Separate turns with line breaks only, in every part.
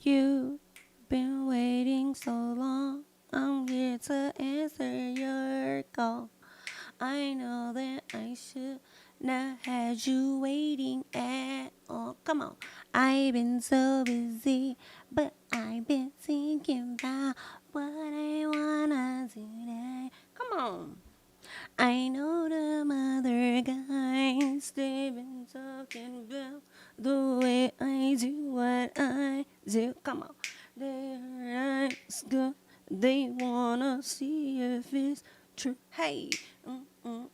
You've been waiting so long. I'm here to answer your call. I know that I should not have you waiting at all. Come on. I've been so busy, but I've been thinking about what I wanna do today. Come on. I know the other guys, they've been talking about the way I do what I do. Come on. They're good. They wanna see if it's true. Hey. Come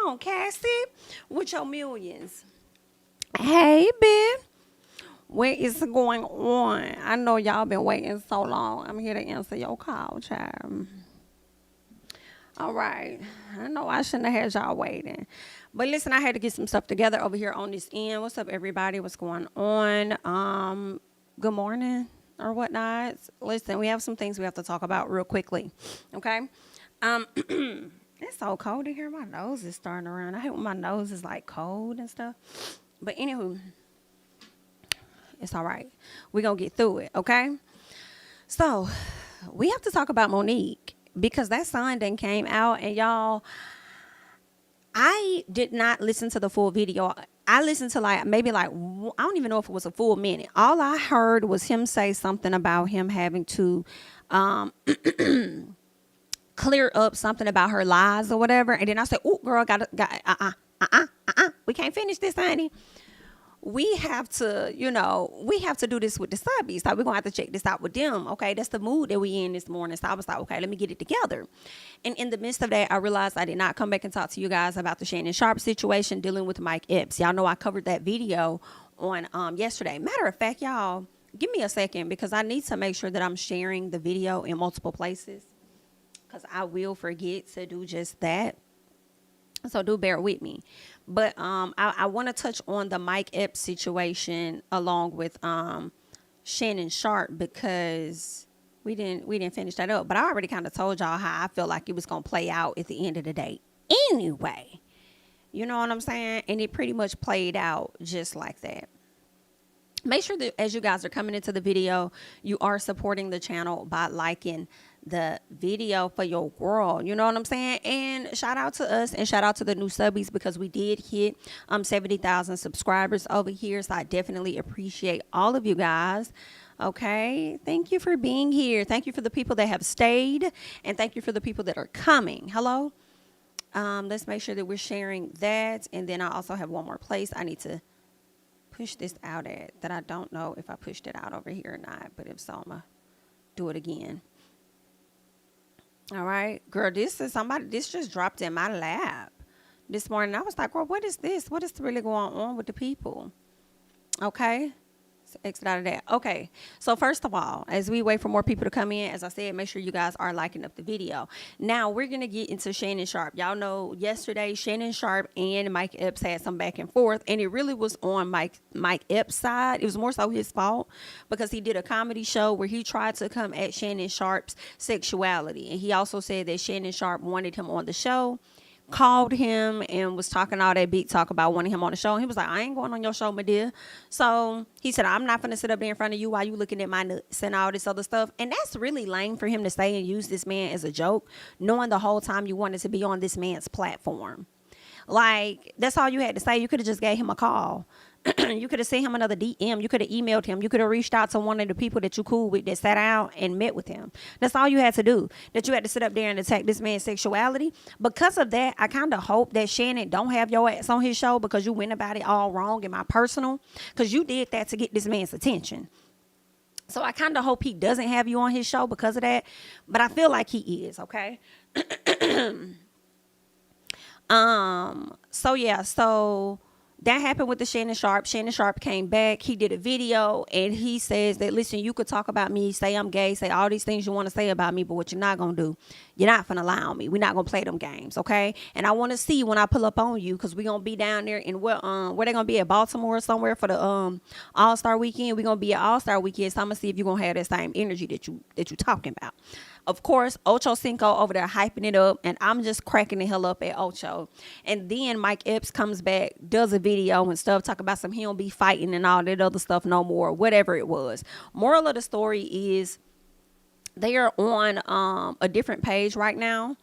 on, Cassie, with your millions. Hey, Ben. What is going on? I know y'all been waiting so long. I'm here to answer your call, child. All right. I know I shouldn't have had y'all waiting. But listen, I had to get some stuff together over here on this end. What's up, everybody? What's going on? Good morning or whatnot. Listen, we have some things we have to talk about real quickly. Okay? It's so cold in here. My nose is starting to run. I hate when my nose is like cold and stuff. But anywho, it's all right. We're going to get through it, okay? So, we have to talk about Monique because that song then came out. And y'all, I did not listen to the full video. I listened to maybe I don't even know if it was a full minute. All I heard was him say something about him having to clear up something about her lies or whatever. And then I said, oh, girl, we can't finish this, honey. We have to, we have to do this with the subbies. Like, we're going to have to check this out with them. Okay, that's the mood that we in this morning. So I was like, okay, let me get it together. And in the midst of that, I realized I did not come back and talk to you guys about the Shannon Sharpe situation dealing with Mike Epps. Y'all know I covered that video on yesterday. Matter of fact, y'all, give me a second because I need to make sure that I'm sharing the video in multiple places because I will forget to do just that. So do bear with me. But I want to touch on the Mike Epps situation along with Shannon Sharpe because we didn't finish that up. But I already kind of told y'all how I feel like it was going to play out at the end of the day. Anyway, you know what I'm saying? And it pretty much played out just like that. Make sure that as you guys are coming into the video, you are supporting the channel by liking the video for your girl. You know what I'm saying? And shout out to us and shout out to the new subbies because we did hit 70,000 subscribers over here. So I definitely appreciate all of you guys. Okay. Thank you for being here. Thank you for the people that have stayed and thank you for the people that are coming. Hello. Let's make sure that we're sharing that. And then I also have one more place I need to push this out at that I don't know if I pushed it out over here or not, but if so, I'm gonna do it again. All right, girl, this just dropped in my lap this morning. I was like, girl, what is this? What is really going on with the people? Okay. Exit out of that. Okay, so first of all, as we wait for more people to come in, as I said, make sure you guys are liking up the video. Now we're gonna get into Shannon Sharpe. Y'all know yesterday Shannon Sharpe and Mike Epps had some back and forth, and it really was on Mike Epps' side. It was more so his fault because he did a comedy show where he tried to come at Shannon Sharpe's sexuality, and he also said that Shannon Sharpe wanted him on the show. Called him and was talking all that big talk about wanting him on the show. And he was like, I ain't going on your show, my dear. So he said, I'm not going to sit up there in front of you while you looking at my nuts and all this other stuff. And that's really lame for him to say and use this man as a joke, knowing the whole time you wanted to be on this man's platform. Like, that's all you had to say. You could have just gave him a call. You could have sent him another DM. You could have emailed him. You could have reached out to one of the people that you cool with that sat out and met with him. That's all you had to do. That you had to sit up there and attack this man's sexuality. Because of that, I kind of hope that Shannon don't have your ass on his show because you went about it all wrong in my personal. Because you did that to get this man's attention. So I kind of hope he doesn't have you on his show because of that. But I feel like he is, okay? So that happened with the Shannon Sharpe. Shannon Sharpe came back. He did a video and he says that, listen, you could talk about me, say I'm gay, say all these things you want to say about me, but what you're not going to do, you're not going to lie on me. We're not going to play them games, okay? And I want to see when I pull up on you because we're going to be down there in where they going to be at Baltimore or somewhere for the All-Star weekend. We're going to be at All-Star weekend, so I'm going to see if you're going to have that same energy that you talking about. Of course, Ocho Cinco over there hyping it up, and I'm just cracking the hell up at Ocho. And then Mike Epps comes back, does a video and stuff, talk about some he don't be fighting and all that other stuff no more, whatever it was. Moral of the story is they are on a different page right now.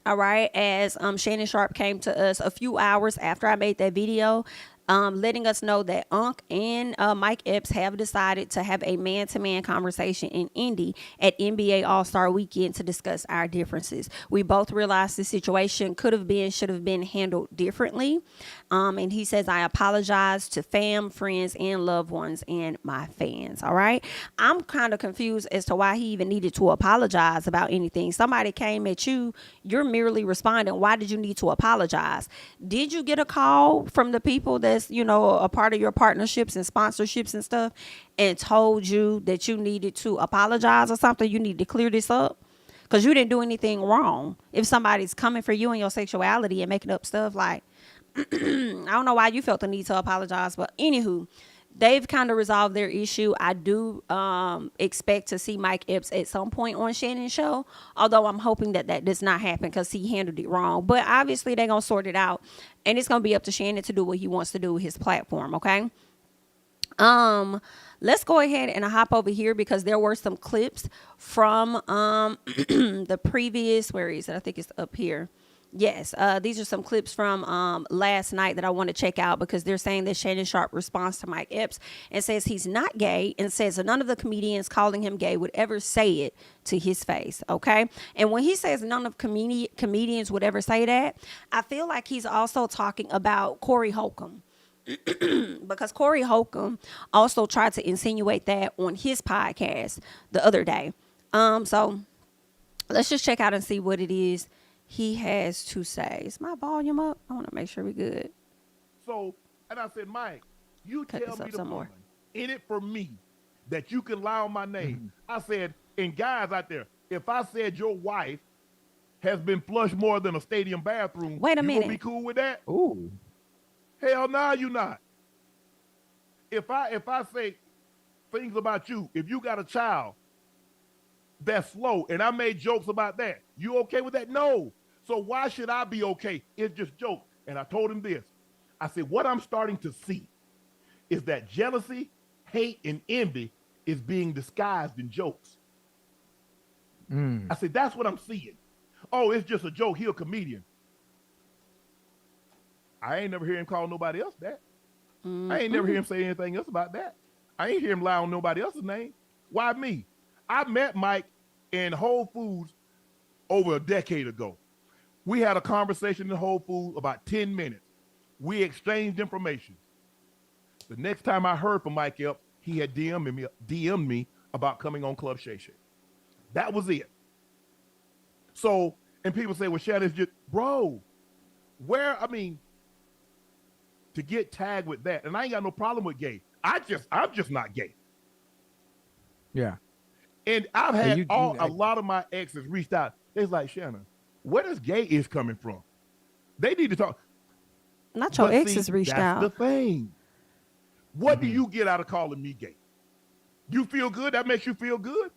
All right, as Shannon Sharpe came to us a few hours after I made that video, letting us know that Unc and Mike Epps have decided to have a man-to-man conversation in Indy at NBA All-Star Weekend to discuss our differences. We both realized the situation should have been handled differently. And he says, I apologize to fam, friends, and loved ones and my fans. All right. I'm kind of confused as to why he even needed to apologize about anything. Somebody came at you. You're merely responding. Why did you need to apologize? Did you get a call from the people that's, a part of your partnerships and sponsorships and stuff and told you that you needed to apologize or something? You need to clear this up because you didn't do anything wrong. If somebody's coming for you and your sexuality and making up stuff like, I don't know why you felt the need to apologize, but anywho, they've kind of resolved their issue. I do expect to see Mike Epps at some point on Shannon's show, although I'm hoping that does not happen because he handled it wrong. But obviously, they're going to sort it out, and it's going to be up to Shannon to do what he wants to do with his platform, okay? Let's go ahead and hop over here because there were some clips from the previous, where is it? I think it's up here. Yes, these are some clips from last night that I want to check out because they're saying that Shannon Sharpe responds to Mike Epps and says he's not gay and says that none of the comedians calling him gay would ever say it to his face, okay? And when he says none of comedians would ever say that, I feel like he's also talking about Corey Holcomb. Because Corey Holcomb also tried to insinuate that on his podcast the other day. So let's just check out and see what it is he has to say. Is my volume up? I want to make sure we're good.
So, and I said, Mike, you tell me the woman in it for me that you can lie on my name. I said, and guys out there, if I said your wife has been flushed more than a stadium bathroom,
wait a minute,
you gonna be cool with that?
Ooh.
Hell no, you not. If I say things about you, if you got a child that's slow and I made jokes about that, you okay with that? No. So why should I be okay? It's just jokes. And I told him this. I said, what I'm starting to see is that jealousy, hate, and envy is being disguised in jokes. I said, that's what I'm seeing. Oh, it's just a joke. He a comedian. I ain't never hear him call nobody else that. I ain't never hear him say anything else about that. I ain't hear him lie on nobody else's name. Why me? I met Mike in Whole Foods over a decade ago. We had a conversation in Whole Foods about 10 minutes. We exchanged information. The next time I heard from Mike Epps, he had DM'd me about coming on Club Shay Shay. That was it. So, and people say, well, Shannon's just, bro, to get tagged with that, and I ain't got no problem with gay. I'm just not gay.
Yeah.
And I've had a lot of my exes reached out. It's like, Shannon, where does gay is coming from? They need to talk.
Not your exes reached out.
That's the thing. What do you get out of calling me gay? You feel good? That makes you feel good?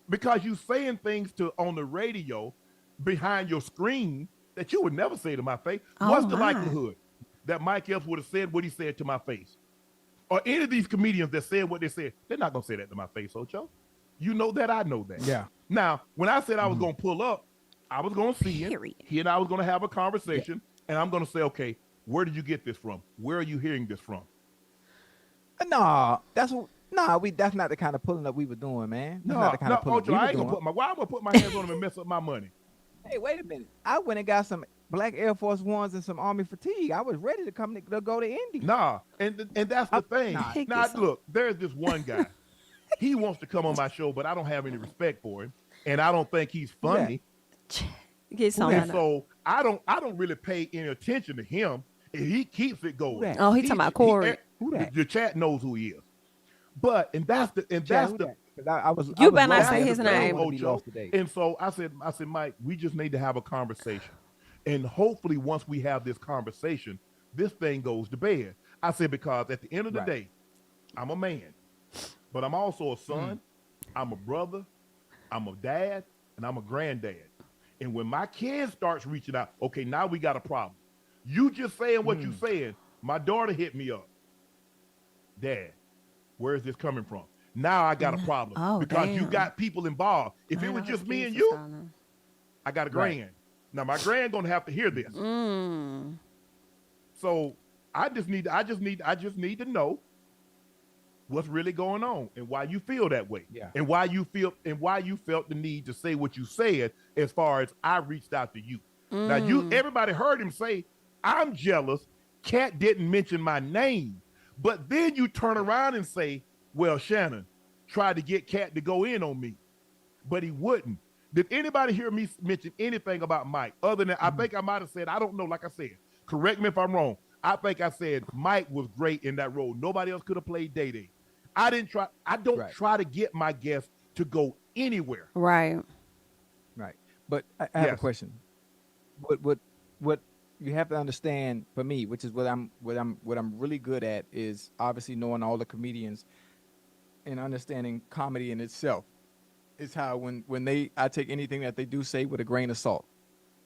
Because you saying things on the radio behind your screen that you would never say to my face. What's the likelihood that Mike Epps would have said what he said to my face? Or any of these comedians that said what they said, they're not going to say that to my face, Ocho. You know that, I know that.
Yeah.
Now, when I said I was going to pull up, I was going to see him. He and I was going to have a conversation, and I'm going to say, okay, where did you get this from? Where are you hearing this from?
That's not the kind of pulling up we were doing, man. That's not the kind of pulling
Ocho,
up
I ain't gonna why am I gonna put my hands on him and mess up my money?
Hey, wait a minute. I went and got some black Air Force Ones and some Army fatigue. I was ready to go to Indy.
And that's the thing. Now, look, there's this one guy. He wants to come on my show, but I don't have any respect for him, and I don't think he's funny.
And
so I don't really pay any attention to him. And he keeps it going.
Oh, he's talking about Corey.
Who that?
The chat knows who he is. You
better not say his name.
And so I said, Mike, we just need to have a conversation. And hopefully once we have this conversation, this thing goes to bed. I said, because at the end of the day, I'm a man, but I'm also a son. I'm a brother. I'm a dad. and I'm a granddad. And when my kid starts reaching out, okay, now we got a problem. You just saying what you saying. My daughter hit me up. Dad, where is this coming from? Now I got a problem because you got people involved. If it was just me and you, I got a grand. Now my grand gonna have to hear this. So I just need to know what's really going on and why you feel that way. And why you felt the need to say what you said as far as I reached out to you. Now everybody heard him say, I'm jealous. Cat didn't mention my name. But then you turn around and say, well, Shannon tried to get Cat to go in on me, but he wouldn't. Did anybody hear me mention anything about Mike other than I think I might have said, I don't know, like I said, correct me if I'm wrong. I think I said Mike was great in that role. Nobody else could have played Day-Day. I don't try to get my guests to go anywhere.
Right.
But I have a question. What you have to understand for me, which is what I'm really good at, is obviously knowing all the comedians and understanding comedy in itself. Is how when I take anything that they do say with a grain of salt,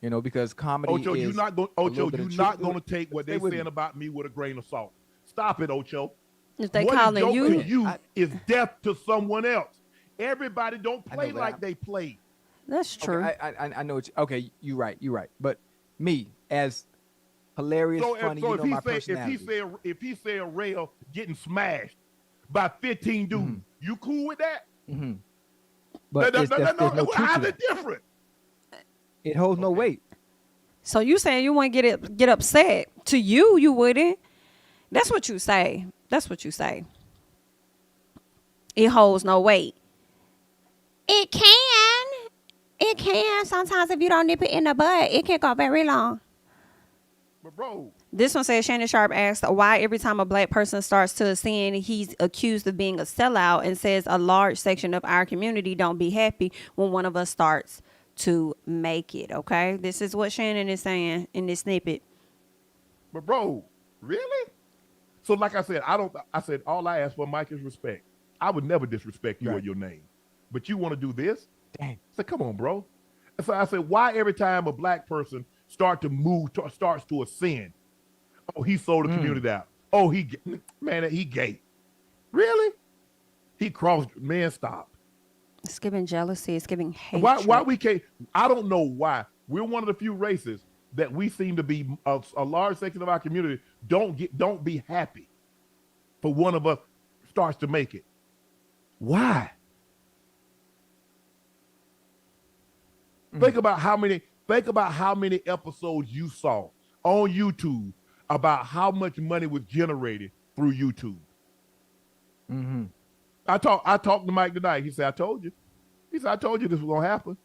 because comedy. Ocho,
you're not going to take what they're saying about me with a grain of salt. Stop it, Ocho.
If they calling
you is death to someone else. Everybody don't play like they play.
That's true.
Okay, I know. Okay, you're right. But me, as hilarious, funny, my personality.
If he say a rail getting smashed by 15 dudes, you cool with that?
But there's no truth
how's
to
it different?
It holds no weight.
So you saying you wouldn't get upset? To you wouldn't. That's what you say. It holds no weight. It can sometimes if you don't nip it in the bud. It can go very long.
But bro,
this one says Shannon Sharpe asked why every time a black person starts to ascend, he's accused of being a sellout, and says a large section of our community don't be happy when one of us starts to make it. Okay, this is what Shannon is saying in this snippet.
But bro, really? So like I said, I said all I ask for, Mike, is respect. I would never disrespect you or your name. But you want to do this?
Dang.
I said, come on, bro. So I said, why every time a black person starts to ascend? Oh, he sold the community out. Oh, he gay. Really? He crossed, man, stop.
It's giving jealousy. It's giving hatred.
Why we can't? I don't know why. We're one of the few races that we seem to be a large section of our community don't be happy for one of us starts to make it. Why? Think about how many episodes you saw on YouTube about how much money was generated through YouTube. I talked to Mike tonight. He said, I told you. He said, I told you this was gonna happen.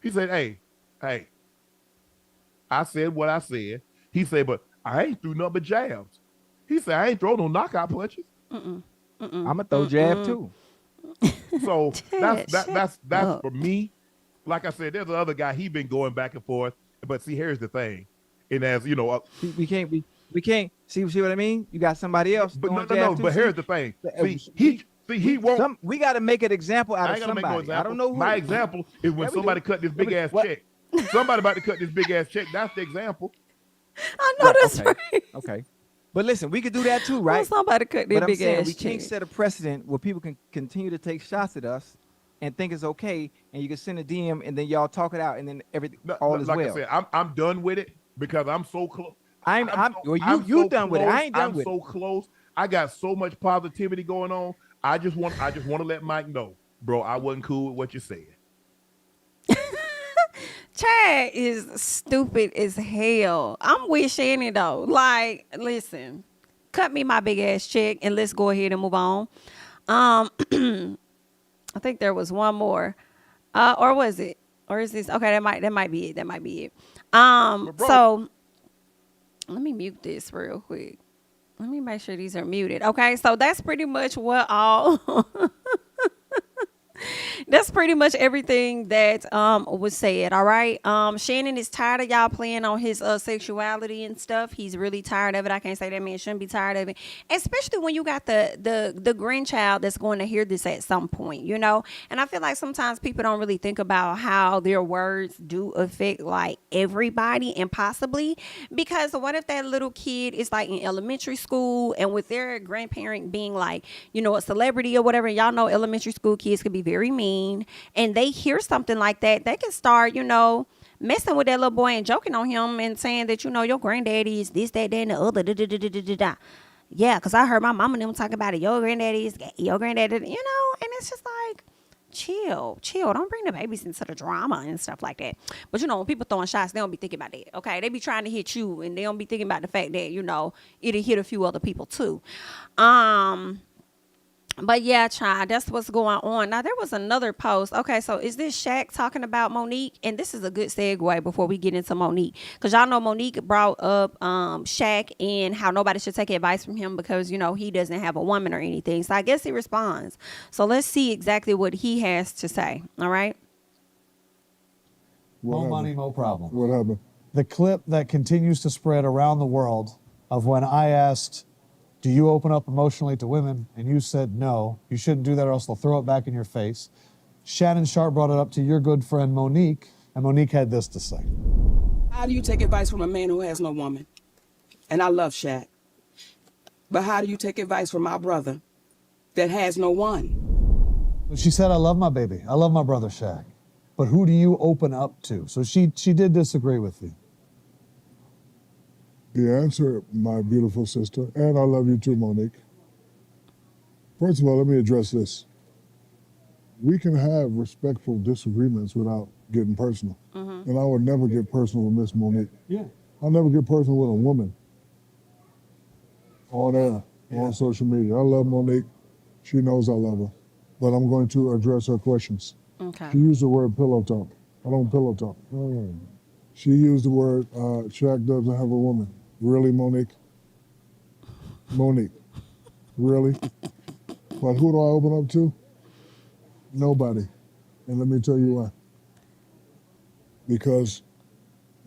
He said, hey, I said what I said. He said, but I ain't threw nothing but jabs. He said, I ain't throw no knockout punches.
I'm gonna throw jab too.
So that's for me. Like I said, there's another guy. He been going back and forth. But see, here's the thing. And as you know,
we can't see what I mean. You got somebody else.
But no. But here's the thing. He won't.
We got to make an example out of somebody.
Make no example.
I don't know who.
My example is when somebody cut this big ass check. Somebody about to cut this big ass check. That's the example.
I know that's right.
Okay. But listen, we could do that too, right?
Well, somebody cut this big ass check.
We can't set a precedent where people can continue to take shots at us and think it's okay, and you can send a DM and then y'all talk it out, and then everything all is well.
Like I said, I'm done with it because I'm so close.
You done with it. I ain't done with it.
I'm so close. I got so much positivity going on. I just want to let Mike know, bro, I wasn't cool with what you said.
Chad is stupid as hell. I'm with Shannon though. Like, listen, cut me my big ass check and let's go ahead and move on. I think there was one more. Or was it? Or is this? Okay, that might be it. So let me mute this real quick. Let me make sure these are muted. Okay, so that's pretty much what all That's pretty much everything that was said. All right. Shannon is tired of y'all playing on his sexuality and stuff. He's really tired of it. I can't say that man shouldn't be tired of it, especially when you got the grandchild that's going to hear this at some point, you know. And I feel like sometimes people don't really think about how their words do affect like everybody, and possibly because what if that little kid is like in elementary school and with their grandparent being like, you know, a celebrity or whatever. Y'all know elementary school kids can be very mean, and they hear something like that, they can start, you know, messing with that little boy and joking on him and saying that, you know, your granddaddy is this, that, and the other. Da, da, da, da, da, da. Yeah, because I heard my mom and them talking about it. Your granddaddy is gay. Your granddaddy, you know, and it's just like, chill. Don't bring the babies into the drama and stuff like that. But, you know, when people throwing shots, they don't be thinking about that, okay? They be trying to hit you, and they don't be thinking about the fact that, you know, it'll hit a few other people too. But yeah, child, that's what's going on. Now, there was another post. Okay, so is this Shaq talking about Monique? And this is a good segue before we get into Monique. Because y'all know Monique brought up Shaq and how nobody should take advice from him because, you know, he doesn't have a woman or anything. So I guess he responds. So let's see exactly what he has to say. All right?
No money, no problem.
What happened?
The clip that continues to spread around the world of when I asked, do you open up emotionally to women? And you said no, you shouldn't do that or else they'll throw it back in your face. Shannon Sharpe brought it up to your good friend Monique, and Monique had this to say.
How do you take advice from a man who has no woman? And I love Shaq. But how do you take advice from my brother that has no one?
She said, I love my baby. I love my brother Shaq. But who do you open up to? So she did disagree with you.
The answer, my beautiful sister, and I love you too, Monique. First of all, let me address this. We can have respectful disagreements without getting personal. And I would never get personal with Miss Monique.
Yeah.
I'll never get personal with a woman on air, on social media. I love Monique. She knows I love her. But I'm going to address her questions.
Okay.
She used the word pillow talk. I don't pillow talk. She used the word, Shaq doesn't have a woman. Really, Monique? Monique, really? But who do I open up to? Nobody. And let me tell you why. Because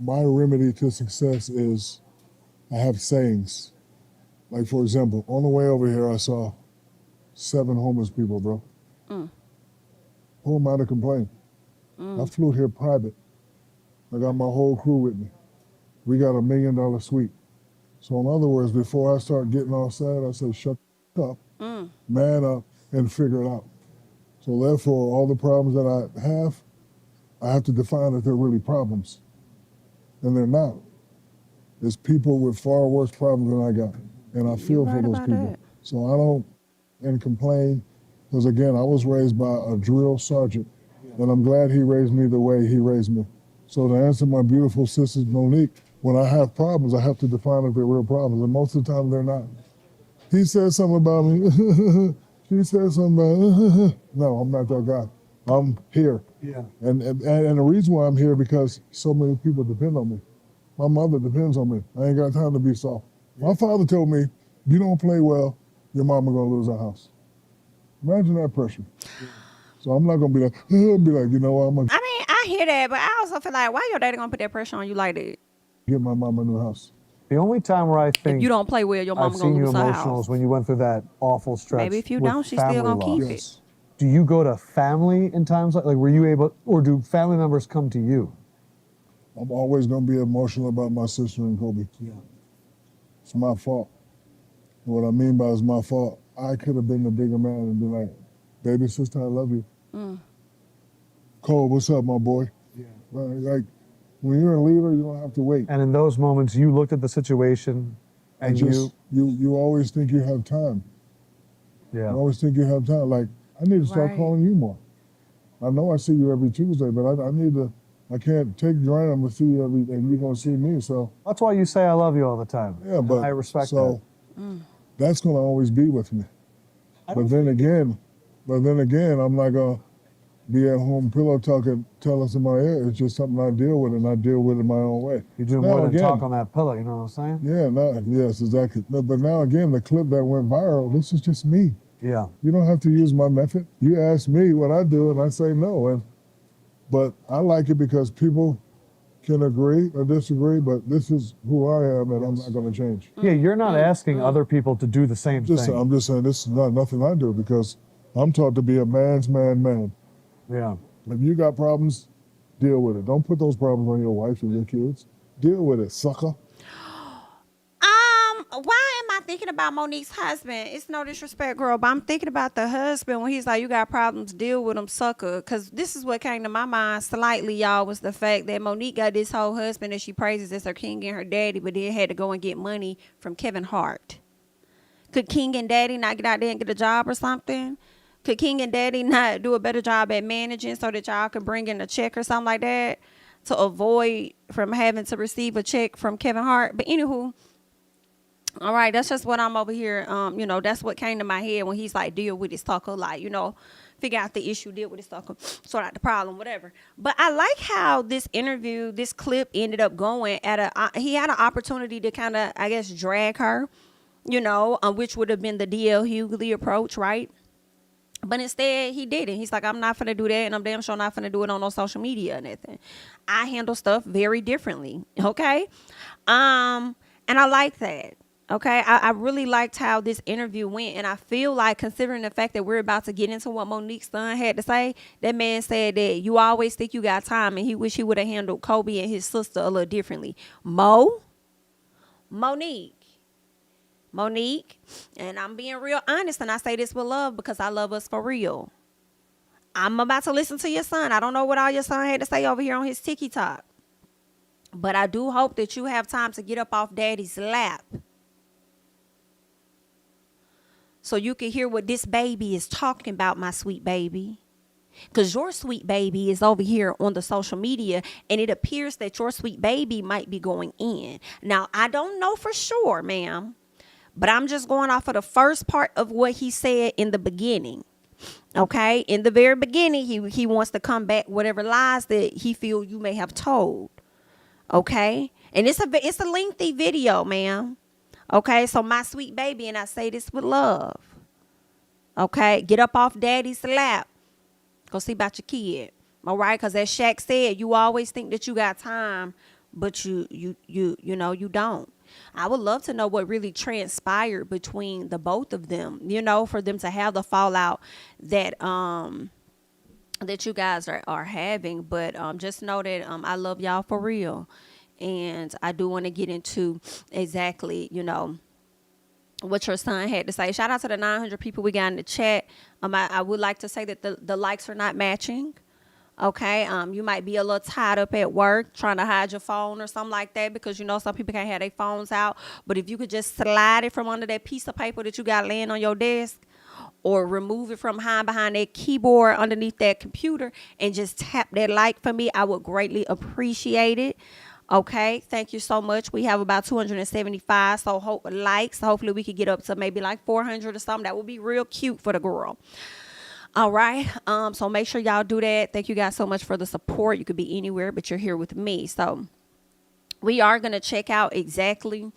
my remedy to success is I have sayings. Like, for example, on the way over here, I saw 7 homeless people, bro. Who am I to complain? I flew here private. I got my whole crew with me. We got $1 million suite. So in other words, before I start getting all sad, I said, shut up, man up, and figure it out. So therefore, all the problems that I have to define that they're really problems. And they're not. There's people with far worse problems than I got. And I feel for those people. So I don't complain, because again, I was raised by a drill sergeant, and I'm glad he raised me the way he raised me. So to answer my beautiful sister Monique, when I have problems, I have to define if they're real problems, and most of the time they're not. He said something about me. She said something about no, I'm not that guy. I'm here.
Yeah.
And the reason why I'm here because so many people depend on me. My mother depends on me. I ain't got time to be soft. My father told me, if you don't play well, your mama gonna lose her house. Imagine that pressure. So I'm not gonna be like, you know what, I'm gonna
I mean, I hear that, but I also feel like, why your daddy gonna put that pressure on you like that?
get my mama a new house.
The only time where I think
If you don't play well, your mama
I've
gonna
seen you
lose her
emotional
house.
is when you went through that awful stretch.
Maybe if you
with
don't, she's still
family
gonna keep
loss.
it.
Yes.
Do you go to family in times like were you able, or do family members come to you?
I'm always gonna be emotional about my sister and Kobe.
Yeah.
It's my fault. What I mean by it's my fault, I could have been the bigger man and been like, baby sister, I love you. Cole, what's up, my boy?
Yeah.
Like, when you're a leader, you don't have to wait.
And in those moments, you looked at the situation and
you always think you have time.
yeah.
You always think you have time. Like, I need to start
Right.
calling you more. I know I see you every Tuesday, but I can't take granted I'm gonna see you and you're gonna see me. So
That's why you say I love you all the time.
yeah,
And
but
I respect
so
that.
that's gonna always be with me. But then again, I'm not gonna be at home pillow talking, telling somebody, yeah, it's just something I deal with, and I deal with it my own way.
You do
Now
more than
again-
talk on that pillow, you know what I'm saying?
Yeah, yes, exactly. But now again, the clip that went viral, this is just me.
Yeah.
You don't have to use my method. You ask me what I do, and I say no. But I like it because people can agree or disagree, but this is who I am, and I'm not going to change.
Yeah, you're not asking other people to do the same thing.
I'm just saying this is not nothing I do because I'm taught to be a man's man.
Yeah.
If you got problems, deal with it. Don't put those problems on your wife and your kids. Deal with it, sucker.
Why am I thinking about Monique's husband? It's no disrespect, girl, but I'm thinking about the husband when he's like, you got problems, deal with them, sucker. Because this is what came to my mind slightly, y'all, was the fact that Monique got this whole husband that she praises as her king and her daddy, but then had to go and get money from Kevin Hart. Could King and Daddy not get out there and get a job or something? Could King and Daddy not do a better job at managing so that y'all can bring in a check or something like that to avoid from having to receive a check from Kevin Hart? But anywho, all right, that's just what I'm over here. That's what came to my head when he's like, deal with this sucker, like, figure out the issue, deal with this sucker, sort out the problem, whatever. But I like how this interview, this clip ended up going he had an opportunity to kind of, I guess, drag her, which would have been the DL Hughley approach, right? But instead, he didn't. He's like, I'm not finna do that, and I'm damn sure not finna do it on no social media or nothing. I handle stuff very differently, okay? And I like that. Okay, I really liked how this interview went, and I feel like, considering the fact that we're about to get into what Monique's son had to say, that man said that you always think you got time, and he wish he would have handled Kobe and his sister a little differently. Monique, and I'm being real honest, and I say this with love because I love us for real. I'm about to listen to your son. I don't know what all your son had to say over here on his TikTok, but I do hope that you have time to get up off daddy's lap so you can hear what this baby is talking about, my sweet baby. Because your sweet baby is over here on the social media, and it appears that your sweet baby might be going in. Now, I don't know for sure, ma'am, but I'm just going off of the first part of what he said in the beginning. Okay? In the very beginning, he wants to combat whatever lies that he feel you may have told. Okay? And it's a lengthy video, ma'am. Okay, so my sweet baby, and I say this with love. Okay, get up off daddy's lap. Go see about your kid. All right, because as Shaq said, you always think that you got time, but you don't. I would love to know what really transpired between the both of them, for them to have the fallout that that you guys are having. But just know that I love y'all for real. And I do want to get into exactly, what your son had to say. Shout out to the 900 people we got in the chat. I would like to say that the likes are not matching. Okay. You might be a little tied up at work trying to hide your phone or something like that because, some people can't have their phones out. But if you could just slide it from under that piece of paper that you got laying on your desk, or remove it from behind that keyboard underneath that computer and just tap that like for me, I would greatly appreciate it. Okay, thank you so much. We have about 275 likes. Hopefully we could get up to maybe like 400 or something. That would be real cute for the girl. All right, so make sure y'all do that. Thank you guys so much for the support. You could be anywhere, but you're here with me. So we are going to check out exactly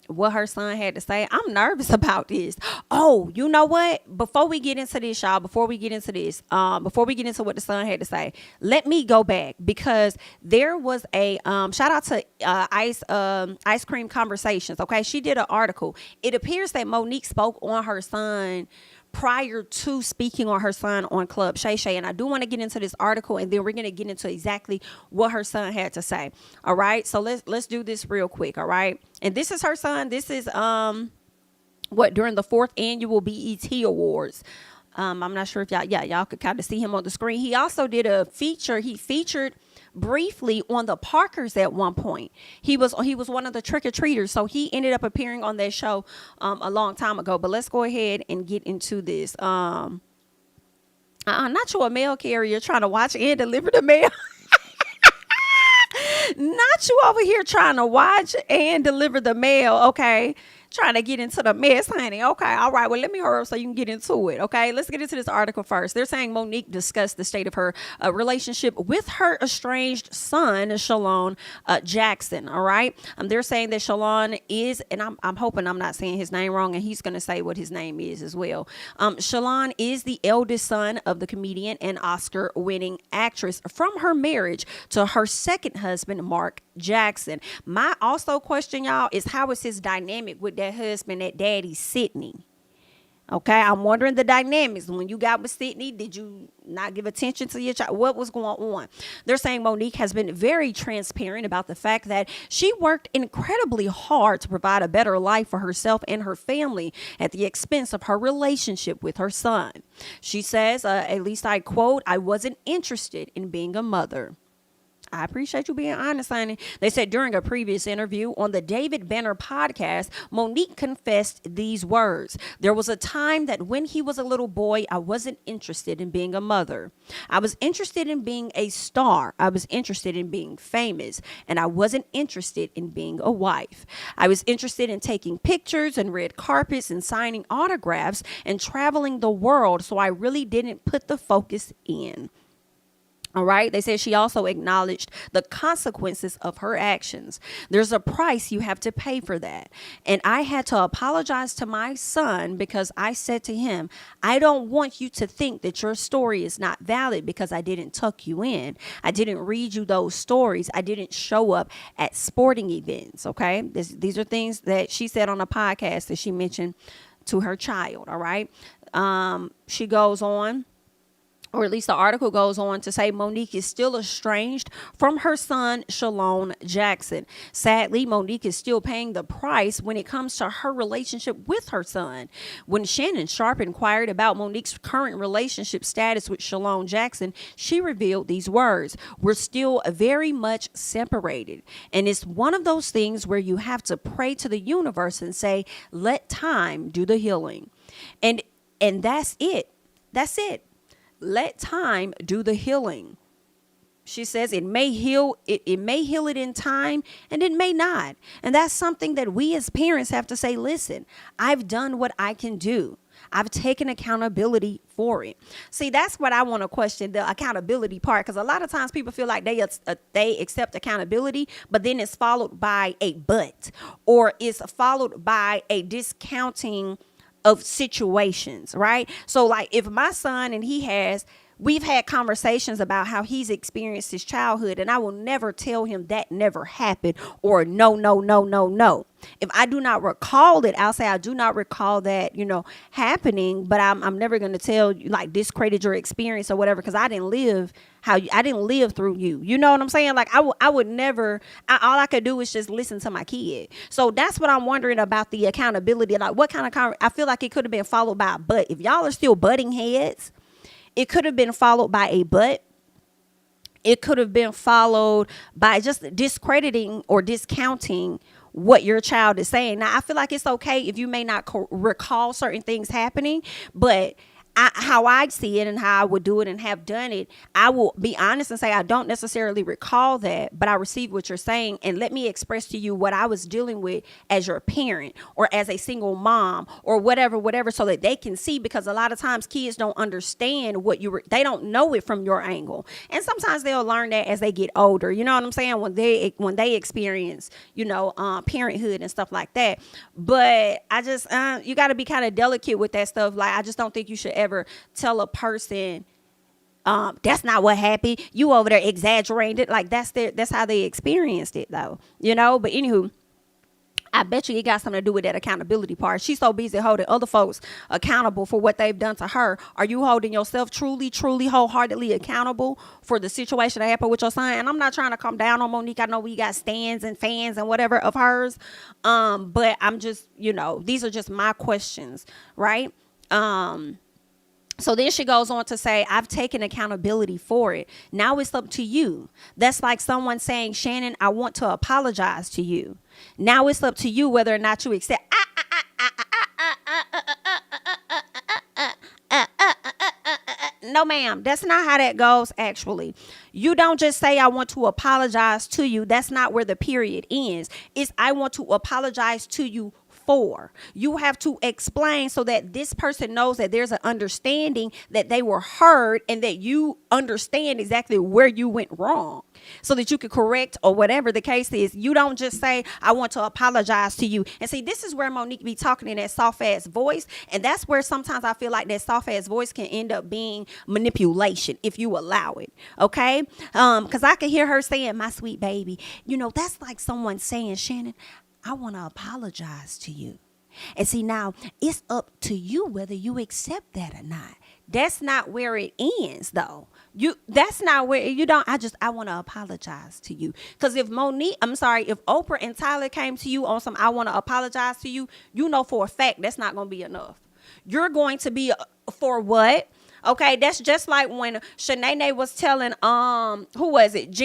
what her son had to say. I'm nervous about this. Oh, you know what? Before we get into this, y'all, before we get into what the son had to say, let me go back because there was a shout out to Ice Cream Conversations. Okay, she did an article. It appears that Monique spoke on her son prior to speaking on her son on Club Shay Shay. And I do want to get into this article, and then we're going to get into exactly what her son had to say. All right. So let's do this real quick. All right. And this is her son. This is during the 4th annual BET Awards. I'm not sure if y'all could kind of see him on the screen. He also did a feature. He featured briefly on the Parkers at one point. He was one of the trick-or-treaters, so he ended up appearing on that show a long time ago. But let's go ahead and get into this. Not you a mail carrier trying to watch and deliver the mail. Not you over here trying to watch and deliver the mail. Okay, Trying to get into the mess, honey. Okay, all right. Well, let me hurry up so you can get into it. Okay, let's get into this article first. They're saying Monique discussed the state of her relationship with her estranged son, Shalon Jackson. All right. They're saying that Shalon is, and I'm hoping I'm not saying his name wrong, and he's going to say what his name is as well. Shalon is the eldest son of the comedian and Oscar-winning actress from her marriage to her second husband, Mark Jackson. My also question, y'all, is how is his dynamic with that husband, that daddy Sydney? Okay, I'm wondering the dynamics. When you got with Sydney, did you not give attention to your child? What was going on? They're saying Monique has been very transparent about the fact that she worked incredibly hard to provide a better life for herself and her family at the expense of her relationship with her son. She says, at least I quote, "I wasn't interested in being a mother." I appreciate you being honest, honey. They said during a previous interview on the David Banner podcast, Monique confessed these words. "There was a time that when he was a little boy, I wasn't interested in being a mother. I was interested in being a star. I was interested in being famous, and I wasn't interested in being a wife. I was interested in taking pictures and red carpets and signing autographs and traveling the world, so I really didn't put the focus in." All right. They said she also acknowledged the consequences of her actions. "There's a price you have to pay for that. And I had to apologize to my son because I said to him, I don't want you to think that your story is not valid because I didn't tuck you in. I didn't read you those stories. I didn't show up at sporting events." Okay. These are things that she said on a podcast that she mentioned to her child. All right. She goes on, or at least the article goes on to say Monique is still estranged from her son, Shalon Jackson. Sadly, Monique is still paying the price when it comes to her relationship with her son. When Shannon Sharpe inquired about Monique's current relationship status with Shalon Jackson, she revealed these words: "We're still very much separated. And it's one of those things where you have to pray to the universe and say, let time do the healing." And that's it. That's it. Let time do the healing. She says it may heal it in time, and it may not. And that's something that we as parents have to say, listen, I've done what I can do. I've taken accountability for it. See, that's what I want to question, the accountability part, because a lot of times people feel like they accept accountability, but then it's followed by a but, or it's followed by a discounting of situations, right? So like if my son and we've had conversations about how he's experienced his childhood, and I will never tell him that never happened, or no. If I do not recall it, I'll say I do not recall that, happening, but I'm never going to tell you, like, discredit your experience or whatever, because I didn't live through you. You know what I'm saying? Like I would never, all I could do is just listen to my kid. So that's what I'm wondering about the accountability. Like what kind of, I feel like it could have been followed by a but. If y'all are still butting heads, it could have been followed by a but. It could have been followed by just discrediting or discounting what your child is saying. Now, I feel like it's okay if you may not recall certain things happening, but how I see it and how I would do it and have done it, I will be honest and say I don't necessarily recall that, but I receive what you're saying, and let me express to you what I was dealing with as your parent or as a single mom or whatever, so that they can see, because a lot of times kids don't understand they don't know it from your angle, and sometimes they'll learn that as they get older. You know what I'm saying? When they experience, parenthood and stuff like that. But I just you got to be kind of delicate with that stuff. Like I just don't think you should ever tell a person that's not what happened, you over there exaggerating it. Like that's how they experienced it though, but anywho, I bet you it got something to do with that accountability part. She's so busy holding other folks accountable for what they've done to her. Are you holding yourself truly wholeheartedly accountable for the situation that happened with your son? And I'm not trying to come down on Monique. I know we got stands and fans and whatever of hers, but I'm just, these are just my questions, right? So then she goes on to say, I've taken accountability for it. Now it's up to you. That's like someone saying, Shannon, I want to apologize to you. Now it's up to you whether or not you accept. No, ma'am. That's not how that goes, actually. You don't just say, I want to apologize to you. That's not where the period ends. It's, I want to apologize to you for. You have to explain so that this person knows that there's an understanding that they were heard and that you understand exactly where you went wrong so that you can correct or whatever the case is. You don't just say, I want to apologize to you. And see, this is where Monique be talking in that soft ass voice. And that's where sometimes I feel like that soft ass voice can end up being manipulation if you allow it. Okay. Because I can hear her saying, my sweet baby, you know, that's like someone saying, Shannon, I want to apologize to you. And see, now it's up to you whether you accept that or not. That's not where it ends, though. That's not where you don't. I want to apologize to you. Because if Oprah and Tyler came to you on some, I want to apologize to you, you know for a fact that's not going to be enough. You're going to be for what? Okay, that's just like when Shanae was telling who was it?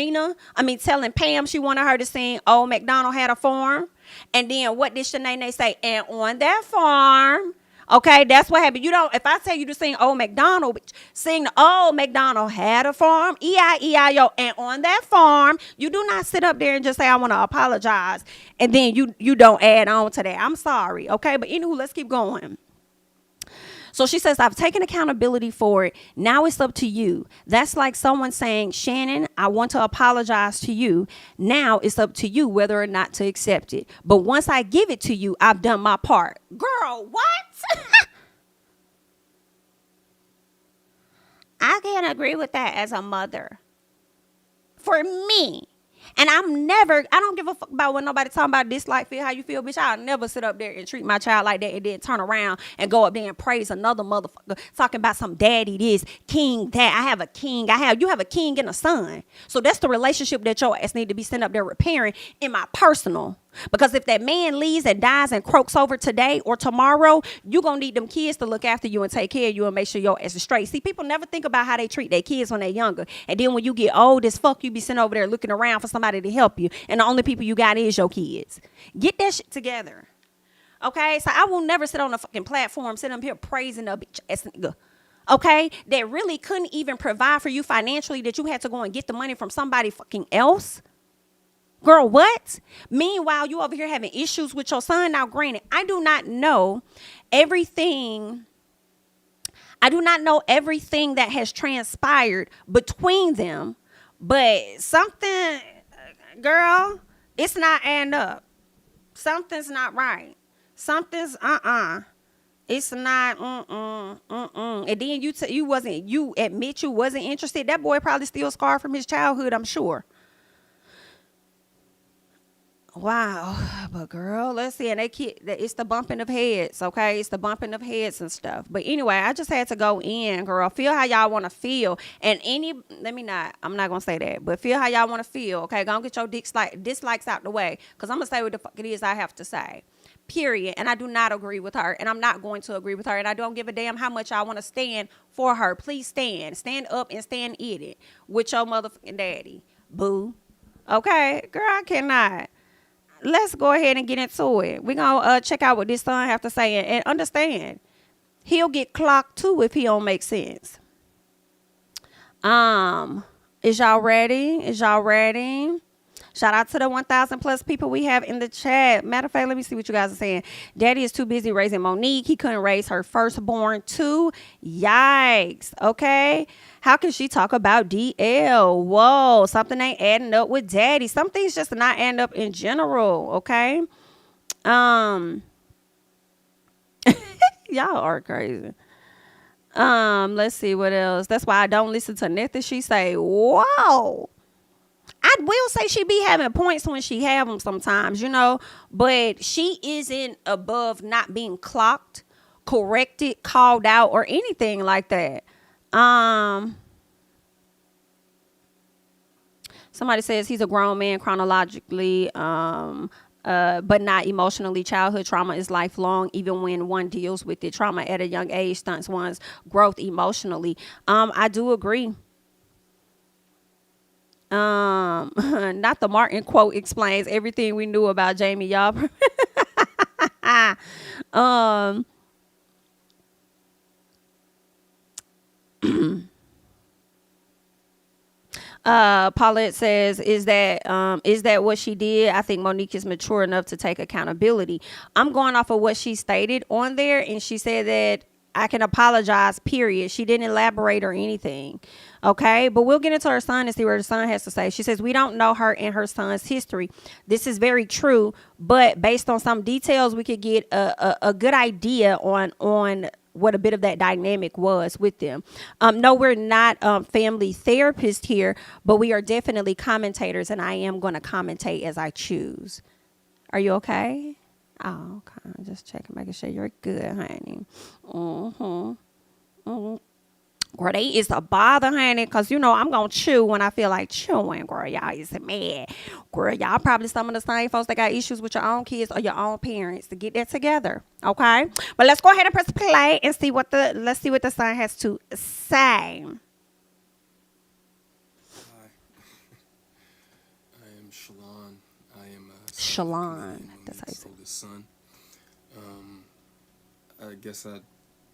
Telling Pam she wanted her to sing Old MacDonald Had a Farm. And then what did Shanae say? And on that farm, okay, that's what happened. You don't, if I tell you to sing Old MacDonald, sing the Old MacDonald Had a Farm, E-I-E-I-O, and on that farm, you do not sit up there and just say, I want to apologize. And then you don't add on to that. I'm sorry. Okay, but anywho, let's keep going. So she says, I've taken accountability for it. Now it's up to you. That's like someone saying, Shannon, I want to apologize to you. Now it's up to you whether or not to accept it. But once I give it to you, I've done my part. Girl, what? I can't agree with that as a mother. For me. And I don't give a fuck about what nobody talking about dislike, feel how you feel, bitch. I'll never sit up there and treat my child like that and then turn around and go up there and praise another motherfucker talking about some daddy this, king that. I have a king. You have a king and a son. So that's the relationship that your ass need to be sent up there repairing in my personal. Because if that man leaves and dies and croaks over today or tomorrow, you going to need them kids to look after you and take care of you and make sure your ass is straight. See, people never think about how they treat their kids when they're younger. And then when you get old as fuck, you be sitting over there looking around for somebody to help you. And the only people you got is your kids. Get that shit together. Okay? So I will never sit on a fucking platform, sit up here praising a bitch ass nigga. Okay? That really couldn't even provide for you financially, that you had to go and get the money from somebody fucking else. Girl, what? Meanwhile, you over here having issues with your son. Now, granted, I do not know everything that has transpired between them, but something, girl, it's not adding up. Something's not right. Something's, It's not, And then you admit you wasn't interested. That boy probably still scarred from his childhood, I'm sure. Wow, but girl, let's see, and it's the bumping of heads, okay? It's the bumping of heads and stuff. But anyway, I just had to go in, girl. Feel how y'all want to feel, and I'm not gonna say that, but feel how y'all want to feel, okay? Go get your dislikes out the way, cause I'm gonna say what the fuck it is I have to say. Period. And I do not agree with her, and I'm not going to agree with her, and I don't give a damn how much I want to stand for her. Please stand up and stand in it with your motherfucking daddy, boo. Okay, girl, I cannot. Let's go ahead and get into it. We're going to check out what this son have to say and understand. He'll get clocked too if he don't make sense. Is y'all ready? Shout out to the 1,000 plus people we have in the chat. Matter of fact, let me see what you guys are saying. Daddy is too busy raising Monique. He couldn't raise her firstborn too. Yikes. Okay. How can she talk about DL? Whoa. Something ain't adding up with daddy. Some things just not adding up in general. Okay. Y'all are crazy. Let's see what else. That's why I don't listen to nothing she say. Whoa. I will say she be having points when she have them sometimes, but she isn't above not being clocked, corrected, called out, or anything like that. Somebody says he's a grown man chronologically, but not emotionally. Childhood trauma is lifelong, even when one deals with it. Trauma at a young age stunts one's growth emotionally. I do agree. Not the Martin quote explains everything we knew about Jami, y'all. Paulette says, is that what she did? I think Monique is mature enough to take accountability. I'm going off of what she stated on there, and she said that I can apologize, period. She didn't elaborate or anything. Okay, but we'll get into her son and see what her son has to say. She says, we don't know her and her son's history. This is very true, but based on some details, we could get a good idea on what a bit of that dynamic was with them. No, we're not family therapists here, but we are definitely commentators, and I am going to commentate as I choose. Are you okay? Oh, okay. Just checking, making sure you're good, honey. Girl, they is a bother, honey, because, you know, I'm going to chew when I feel like chewing, girl. Y'all is mad. Girl, y'all probably some of the same folks that got issues with your own kids or your own parents to get that together, okay? But let's go ahead and press play and let's see what the son has to say.
Hi. I am Shalon. I am
Shalon. That's how you say it.
Oldest son. I guess I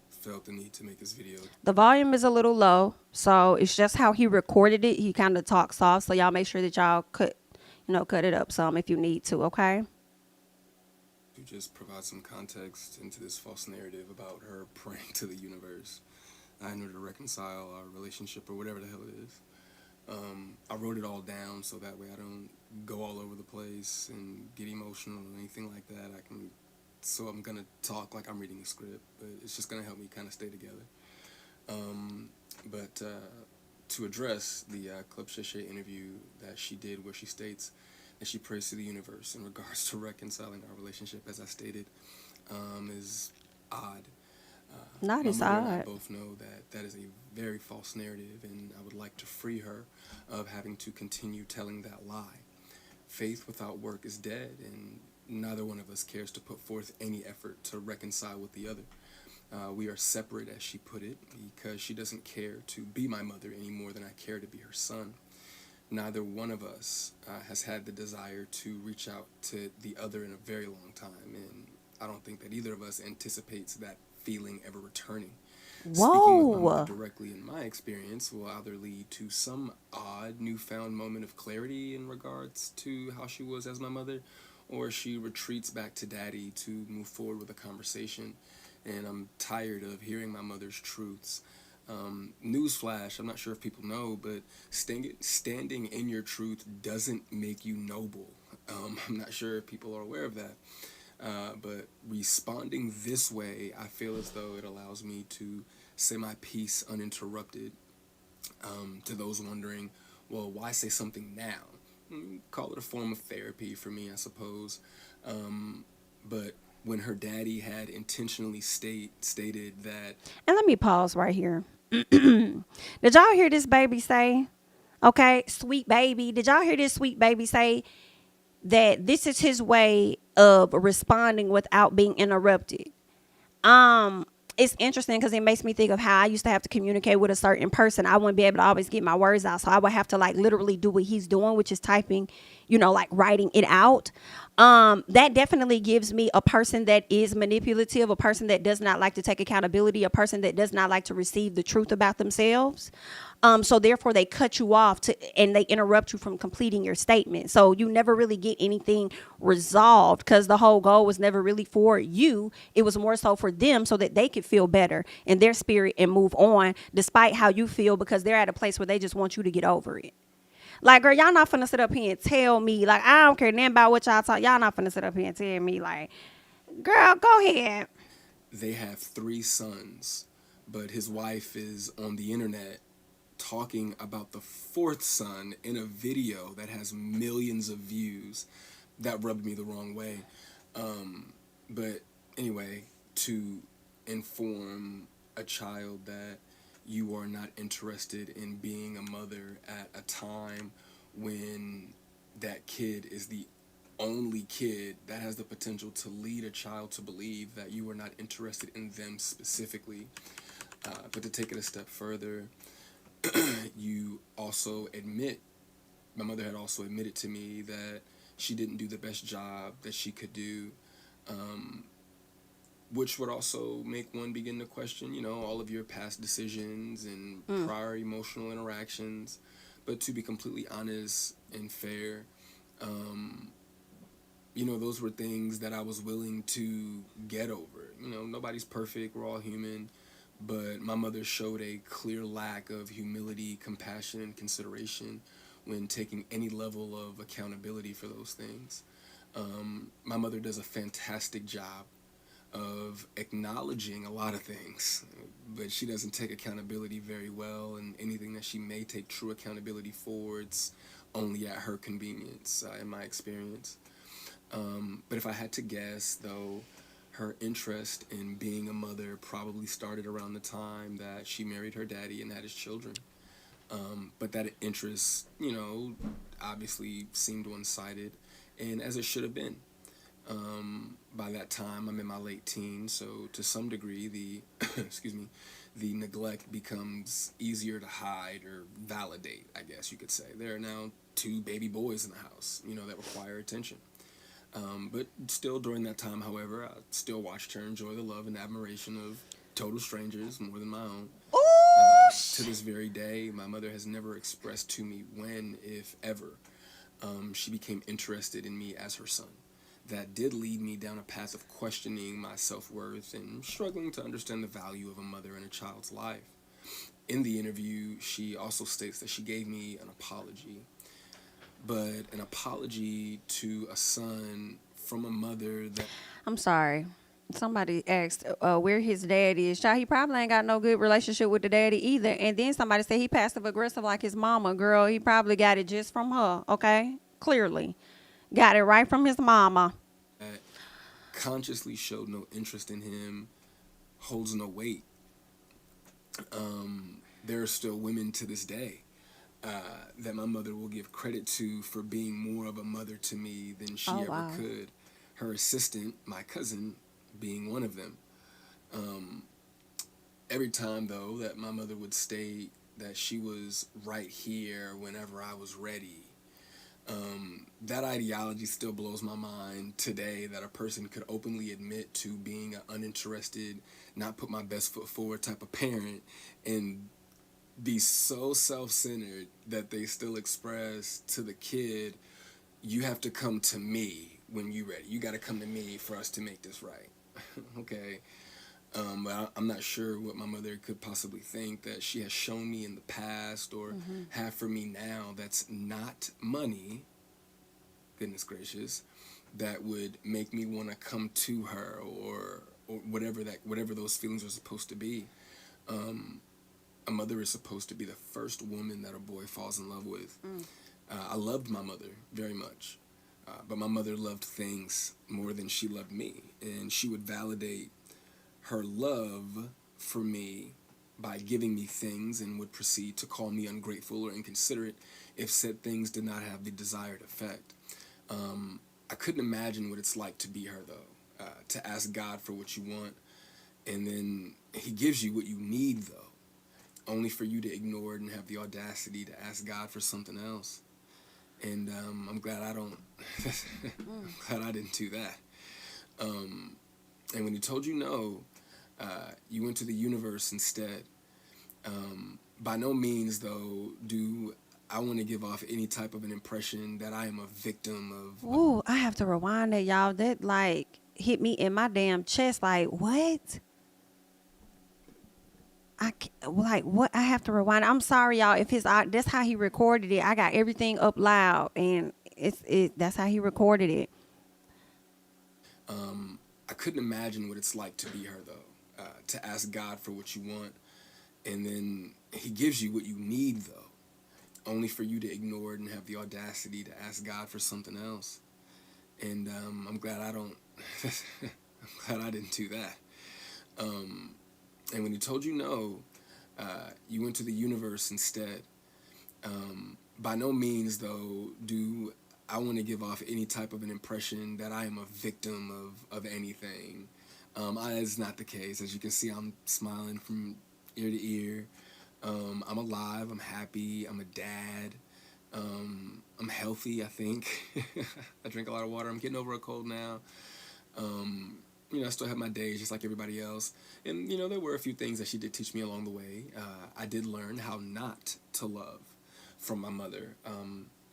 felt the need to make this video.
The volume is a little low, so it's just how he recorded it. He kind of talks soft, so y'all make sure that y'all cut it up some if you need to, okay?
To just provide some context into this false narrative about her praying to the universe in order to reconcile our relationship or whatever the hell it is. I wrote it all down so that way I don't go all over the place and get emotional or anything like that. So I'm gonna talk like I'm reading a script, but it's just gonna help me kind of stay together. But to address the Club Shay Shay interview that she did, where she states that she prays to the universe in regards to reconciling our relationship, as I stated, is odd.
Not as
my mother and I
odd.
both know that that is a very false narrative, and I would like to free her of having to continue telling that lie. Faith without work is dead, and neither one of us cares to put forth any effort to reconcile with the other. We are separate, as she put it, because she doesn't care to be my mother any more than I care to be her son. Neither one of us has had the desire to reach out to the other in a very long time, and I don't think that either of us anticipates that feeling ever returning. Speaking with my mother directly, in my experience, will either lead to some odd newfound moment of clarity in regards to how she was as my mother, or she retreats back to daddy to move forward with a conversation. And I'm tired of hearing my mother's truths. Newsflash, I'm not sure if people know, but standing in your truth doesn't make you noble. I'm not sure if people are aware of that. But responding this way, I feel as though it allows me to say my piece uninterrupted. To those wondering, well, why say something now? Call it a form of therapy for me, I suppose. But when her daddy had intentionally stated that...
And let me pause right here. Did y'all hear this baby say, okay, sweet baby, did y'all hear this sweet baby say that this is his way of responding without being interrupted? It's interesting because it makes me think of how I used to have to communicate with a certain person. I wouldn't be able to always get my words out, so I would have to like literally do what he's doing, which is typing, like writing it out. That definitely gives me a person that is manipulative, a person that does not like to take accountability, a person that does not like to receive the truth about themselves. So therefore they cut you off and they interrupt you from completing your statement. So you never really get anything resolved because the whole goal was never really for you. It was more so for them so that they could feel better in their spirit and move on despite how you feel, because they're at a place where they just want you to get over it. Like, girl, y'all not finna sit up here and tell me, like, I don't care nothing about what y'all talk. Y'all not finna sit up here and tell me, like, girl, go ahead.
They have 3 sons, but his wife is on the internet talking about the 4th son in a video that has millions of views. That rubbed me the wrong way. But anyway, to inform a child that you are not interested in being a mother at a time when that kid is the only kid that has the potential to lead a child to believe that you are not interested in them specifically. But to take it a step further, you also admit, my mother had also admitted to me that she didn't do the best job that she could do, which would also make one begin to question, all of your past decisions and prior emotional interactions. But to be completely honest and fair, you know, those were things that I was willing to get over. You know, nobody's perfect, we're all human, but my mother showed a clear lack of humility, compassion, and consideration when taking any level of accountability for those things. My mother does a fantastic job of acknowledging a lot of things, but she doesn't take accountability very well, and anything that she may take true accountability for, it's only at her convenience, in my experience. But if I had to guess, though, her interest in being a mother probably started around the time that she married her daddy and had his children. But that interest, you know, obviously seemed one-sided, and as it should have been. By that time, I'm in my late teens, so to some degree, the excuse me, the neglect becomes easier to hide or validate, I guess you could say. There are now 2 baby boys in the house, you know, that require attention. But still, during that time, however, I still watched her enjoy the love and admiration of total strangers more than my own. To this very day, my mother has never expressed to me when, if ever, she became interested in me as her son. That did lead me down a path of questioning my self-worth and struggling to understand the value of a mother in a child's life. In the interview, she also states that she gave me an apology, but an apology to a son from a mother that...
I'm sorry. Somebody asked where his dad is. Child, he probably ain't got no good relationship with the daddy either. And then somebody said he passive aggressive like his mama. Girl, he probably got it just from her, okay? Clearly. Got it right from his mama.
Consciously showed no interest in him, holds no weight. There are still women to this day that my mother will give credit to for being more of a mother to me than she ever could. Her assistant, my cousin, being one of them. Every time, though, that my mother would state that she was right here whenever I was ready, that ideology still blows my mind today, that a person could openly admit to being an uninterested, not put my best foot forward type of parent and be so self-centered that they still express to the kid, you have to come to me when you're ready. You got to come to me for us to make this right. Okay. But I'm not sure what my mother could possibly think that she has shown me in the past or have for me now that's not money, goodness gracious, that would make me want to come to her or whatever those feelings are supposed to be. A mother is supposed to be the first woman that a boy falls in love with. I loved my mother very much, but my mother loved things more than she loved me, and she would validate her love for me by giving me things and would proceed to call me ungrateful or inconsiderate if said things did not have the desired effect. I couldn't imagine what it's like to be her, though, to ask God for what you want, and then he gives you what you need, though, only for you to ignore it and have the audacity to ask God for something else. And I'm glad I don't, I'm glad I didn't do that. And when he told you no, you went to the universe instead. By no means, though, do I want to give off any type of an impression that I am a victim of...
Ooh, I have to rewind that, y'all. That, like, hit me in my damn chest. Like, what? What? I have to rewind. I'm sorry, y'all. If that's how he recorded it. I got everything up loud, and that's how he recorded it.
I couldn't imagine what it's like to be her, though, to ask God for what you want, and then he gives you what you need, though, only for you to ignore it and have the audacity to ask God for something else. And I'm glad I don't, I'm glad I didn't do that. And when he told you no, you went to the universe instead. By no means, though, do I want to give off any type of an impression that I am a victim of anything. That's not the case. As you can see, I'm smiling from ear to ear. I'm alive. I'm happy. I'm a dad. I'm healthy, I think. I drink a lot of water. I'm getting over a cold now. I still have my days just like everybody else. And, there were a few things that she did teach me along the way. I did learn how not to love. from my mother.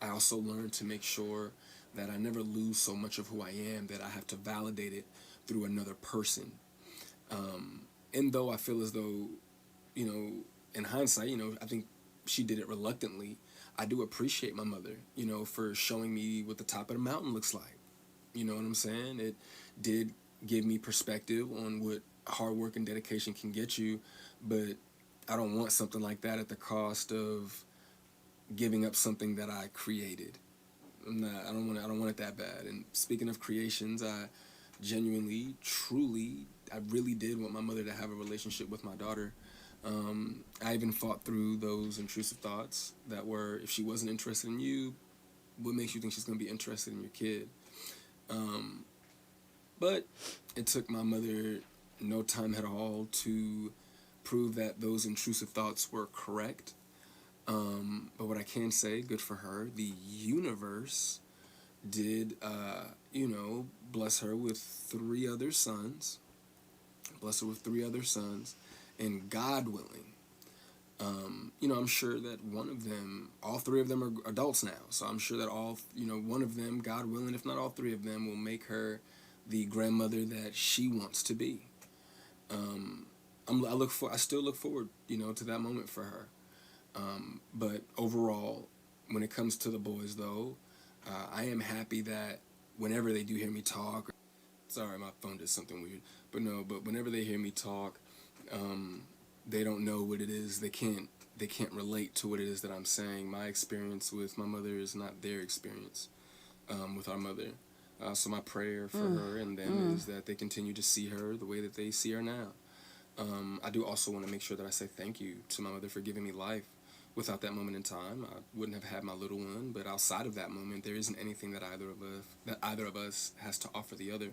I also learned to make sure that I never lose so much of who I am that I have to validate it through another person. And though I feel as though, you know, in hindsight, you know, I think she did it reluctantly, I do appreciate my mother, you know, for showing me what the top of the mountain looks like. You know what I'm saying? It did give me perspective on what hard work and dedication can get you, but I don't want something like that at the cost of giving up something that I created. I don't want it that bad. And speaking of creations, I genuinely, truly, I really did want my mother to have a relationship with my daughter. I even fought through those intrusive thoughts that were, if she wasn't interested in you, what makes you think she's going to be interested in your kid? But it took my mother no time at all to prove that those intrusive thoughts were correct. But what I can say, good for her, the universe did, you know, bless her with 3 other sons. And God willing, you know, I'm sure that all 3 of them are adults now. So I'm sure that one of them, God willing, if not all 3 of them, will make her the grandmother that she wants to be. I still look forward, you know, to that moment for her. But overall, when it comes to the boys, though, I am happy that whenever they do hear me talk, sorry, my phone did something weird, but whenever they hear me talk, they don't know what it is. They can't relate to what it is that I'm saying. My experience with my mother is not their experience with our mother. So my prayer for her and them is that they continue to see her the way that they see her now. I do also want to make sure that I say thank you to my mother for giving me life. Without that moment in time, I wouldn't have had my little one. But outside of that moment, there isn't anything that either of us has to offer the other.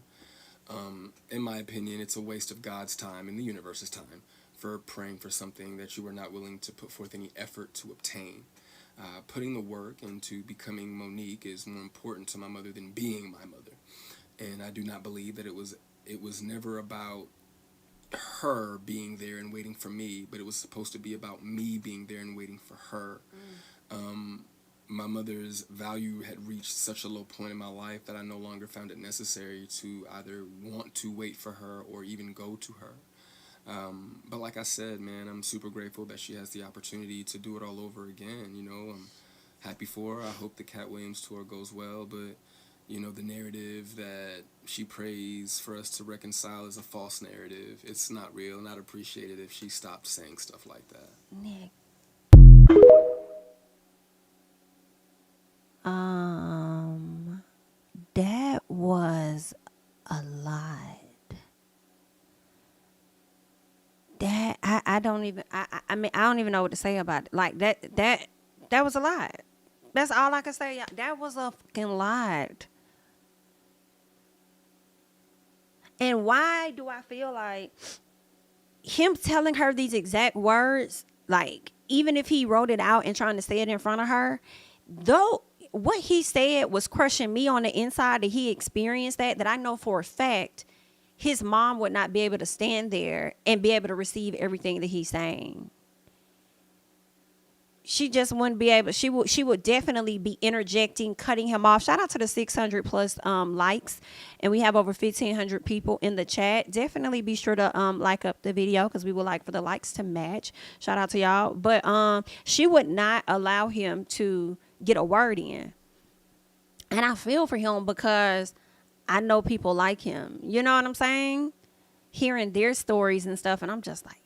In my opinion, it's a waste of God's time and the universe's time for praying for something that you are not willing to put forth any effort to obtain. Putting the work into becoming Monique is more important to my mother than being my mother. And I do not believe that it was never about her being there and waiting for me, but it was supposed to be about me being there and waiting for her. My mother's value had reached such a low point in my life that I no longer found it necessary to either want to wait for her or even go to her. But like I said, man, I'm super grateful that she has the opportunity to do it all over again. You know, I'm happy for her. I hope the Cat Williams tour goes well, but you know, the narrative that she prays for us to reconcile is a false narrative. It's not real, and I'd appreciate it if she stopped saying stuff like that.
Nick. That was a lot. That I don't even know what to say about it. Like that was a lot. That's all I can say. That was a fucking lot. And why do I feel like him telling her these exact words, like, even if he wrote it out and trying to say it in front of her, though what he said was crushing me on the inside, that he experienced that I know for a fact his mom would not be able to stand there and be able to receive everything that he's saying. She just wouldn't be able. She would definitely be interjecting, cutting him off. Shout out to the 600 plus likes, and we have over 1,500 people in the chat. Definitely be sure to like up the video because we would like for the likes to match. Shout out to y'all. But she would not allow him to get a word in, and I feel for him because I know people like him. You know what I'm saying? Hearing their stories and stuff, and I'm just like.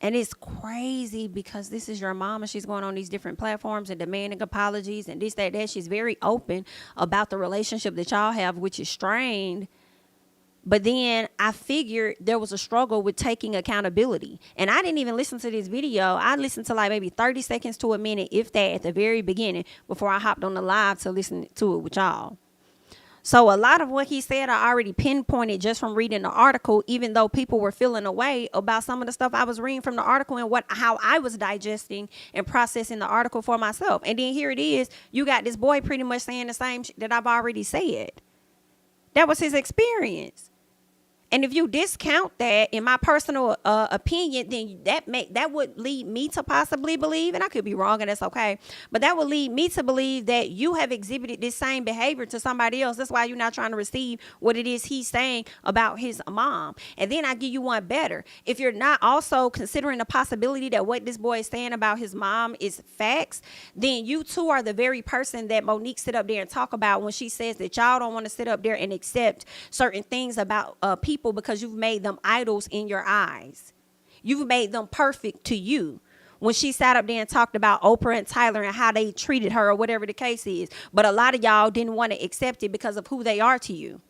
And it's crazy because this is your mom and she's going on these different platforms and demanding apologies and this, that. She's very open about the relationship that y'all have, which is strained. But then I figured there was a struggle with taking accountability. And I didn't even listen to this video. I listened to like maybe 30 seconds to a minute, if that, at the very beginning before I hopped on the live to listen to it with y'all. So a lot of what he said, I already pinpointed just from reading the article, even though people were feeling away about some of the stuff I was reading from the article and how I was digesting and processing the article for myself. And then here it is. You got this boy pretty much saying the same that I've already said. That was his experience. And if you discount that, in my personal opinion, then that would lead me to possibly believe, and I could be wrong, and that's okay, but that would lead me to believe that you have exhibited this same behavior to somebody else. That's why you're not trying to receive what it is he's saying about his mom. And then I give you one better. If you're not also considering the possibility that what this boy is saying about his mom is facts, then you too are the very person that Monique sit up there and talk about when she says that y'all don't want to sit up there and accept certain things about people because you've made them idols in your eyes. You've made them perfect to you. When she sat up there and talked about Oprah and Tyler and how they treated her or whatever the case is. But a lot of y'all didn't want to accept it because of who they are to you.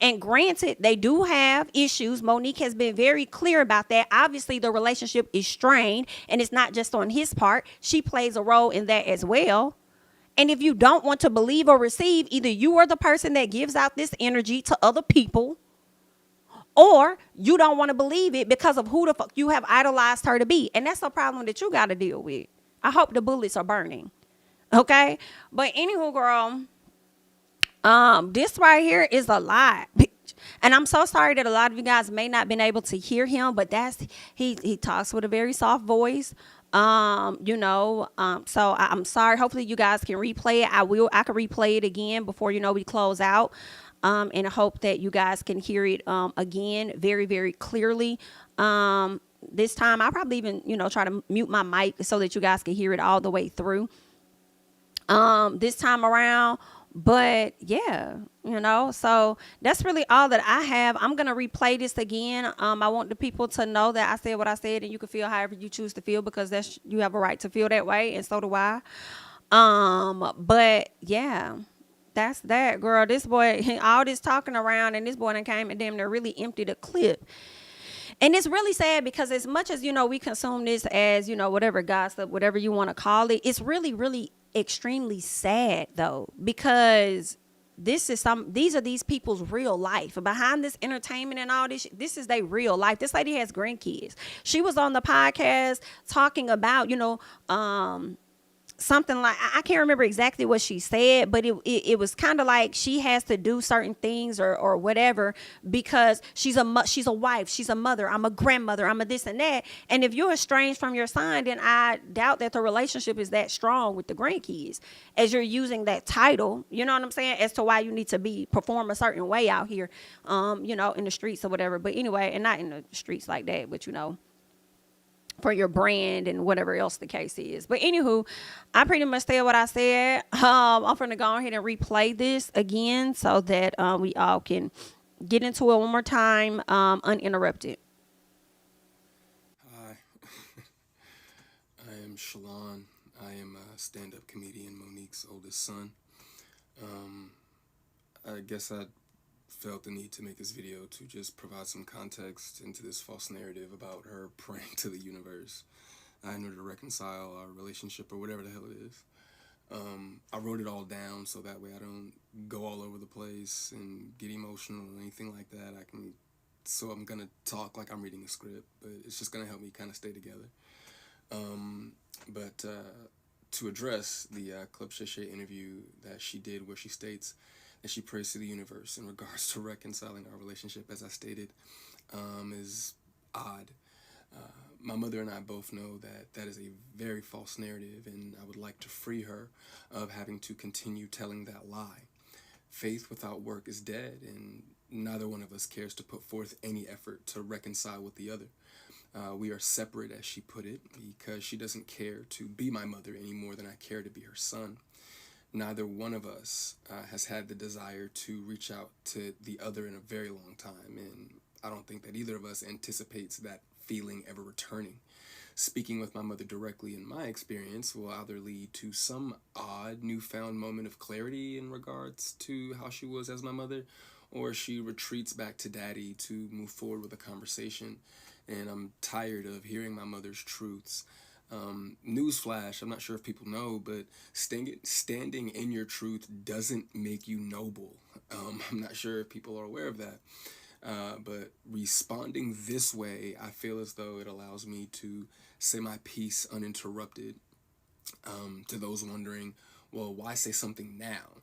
And granted, they do have issues. Monique has been very clear about that. Obviously, the relationship is strained, and it's not just on his part. She plays a role in that as well. And if you don't want to believe or receive, either you are the person that gives out this energy to other people, or you don't want to believe it because of who the fuck you have idolized her to be. And that's a problem that you got to deal with. I hope the bullets are burning. Okay? But anywho, girl, this right here is a lot. And I'm so sorry that a lot of you guys may not been able to hear him, but he talks with a very soft voice. So I'm sorry. Hopefully you guys can replay it. I can replay it again before, we close out. And I hope that you guys can hear it again very, very clearly. This time I'll probably even, try to mute my mic so that you guys can hear it all the way through this time around. But yeah, so that's really all that I have. I'm going to replay this again. I want the people to know that I said what I said, and you can feel however you choose to feel, because you have a right to feel that way, and so do I. But yeah. That's that, girl. This boy, all this talking around, and this boy done came and damn near really emptied a clip. And it's really sad because as much as, we consume this as, whatever gossip, whatever you want to call it, it's really, really extremely sad, though, because these are these people's real life. Behind this entertainment and all this is their real life. This lady has grandkids. She was on the podcast talking about, something like, I can't remember exactly what she said, but it was kind of like she has to do certain things or whatever because she's a wife, she's a mother, I'm a grandmother, I'm a this and that. And if you're estranged from your son, then I doubt that the relationship is that strong with the grandkids, as you're using that title, you know what I'm saying, as to why you need to perform a certain way out here, in the streets or whatever. But anyway, and not in the streets like that, but for your brand and whatever else the case is. But anywho, I pretty much said what I said. I'm going to go ahead and replay this again so that we all can get into it one more time uninterrupted.
Hi, I am Shalon. I am a stand-up comedian, Monique's oldest son. I guess I felt the need to make this video to just provide some context into this false narrative about her praying to the universe in order to reconcile our relationship or whatever the hell it is. I wrote it all down so that way I don't go all over the place and get emotional or anything like that. So I'm gonna talk like I'm reading a script, but it's just gonna help me kind of stay together. But to address the Club Shay Shay interview that she did, where she states that she prays to the universe in regards to reconciling our relationship, as I stated, is odd. My mother and I both know that is a very false narrative, and I would like to free her of having to continue telling that lie. Faith without work is dead, and neither one of us cares to put forth any effort to reconcile with the other. We are separate, as she put it, because she doesn't care to be my mother any more than I care to be her son. Neither one of us has had the desire to reach out to the other in a very long time, and I don't think that either of us anticipates that feeling ever returning. Speaking with my mother directly, in my experience, will either lead to some odd newfound moment of clarity in regards to how she was as my mother, or she retreats back to daddy to move forward with a conversation. And I'm tired of hearing my mother's truths. Newsflash, I'm not sure if people know, but standing in your truth doesn't make you noble. I'm not sure if people are aware of that. But responding this way, I feel as though it allows me to say my piece uninterrupted. To those wondering, well, why say something now?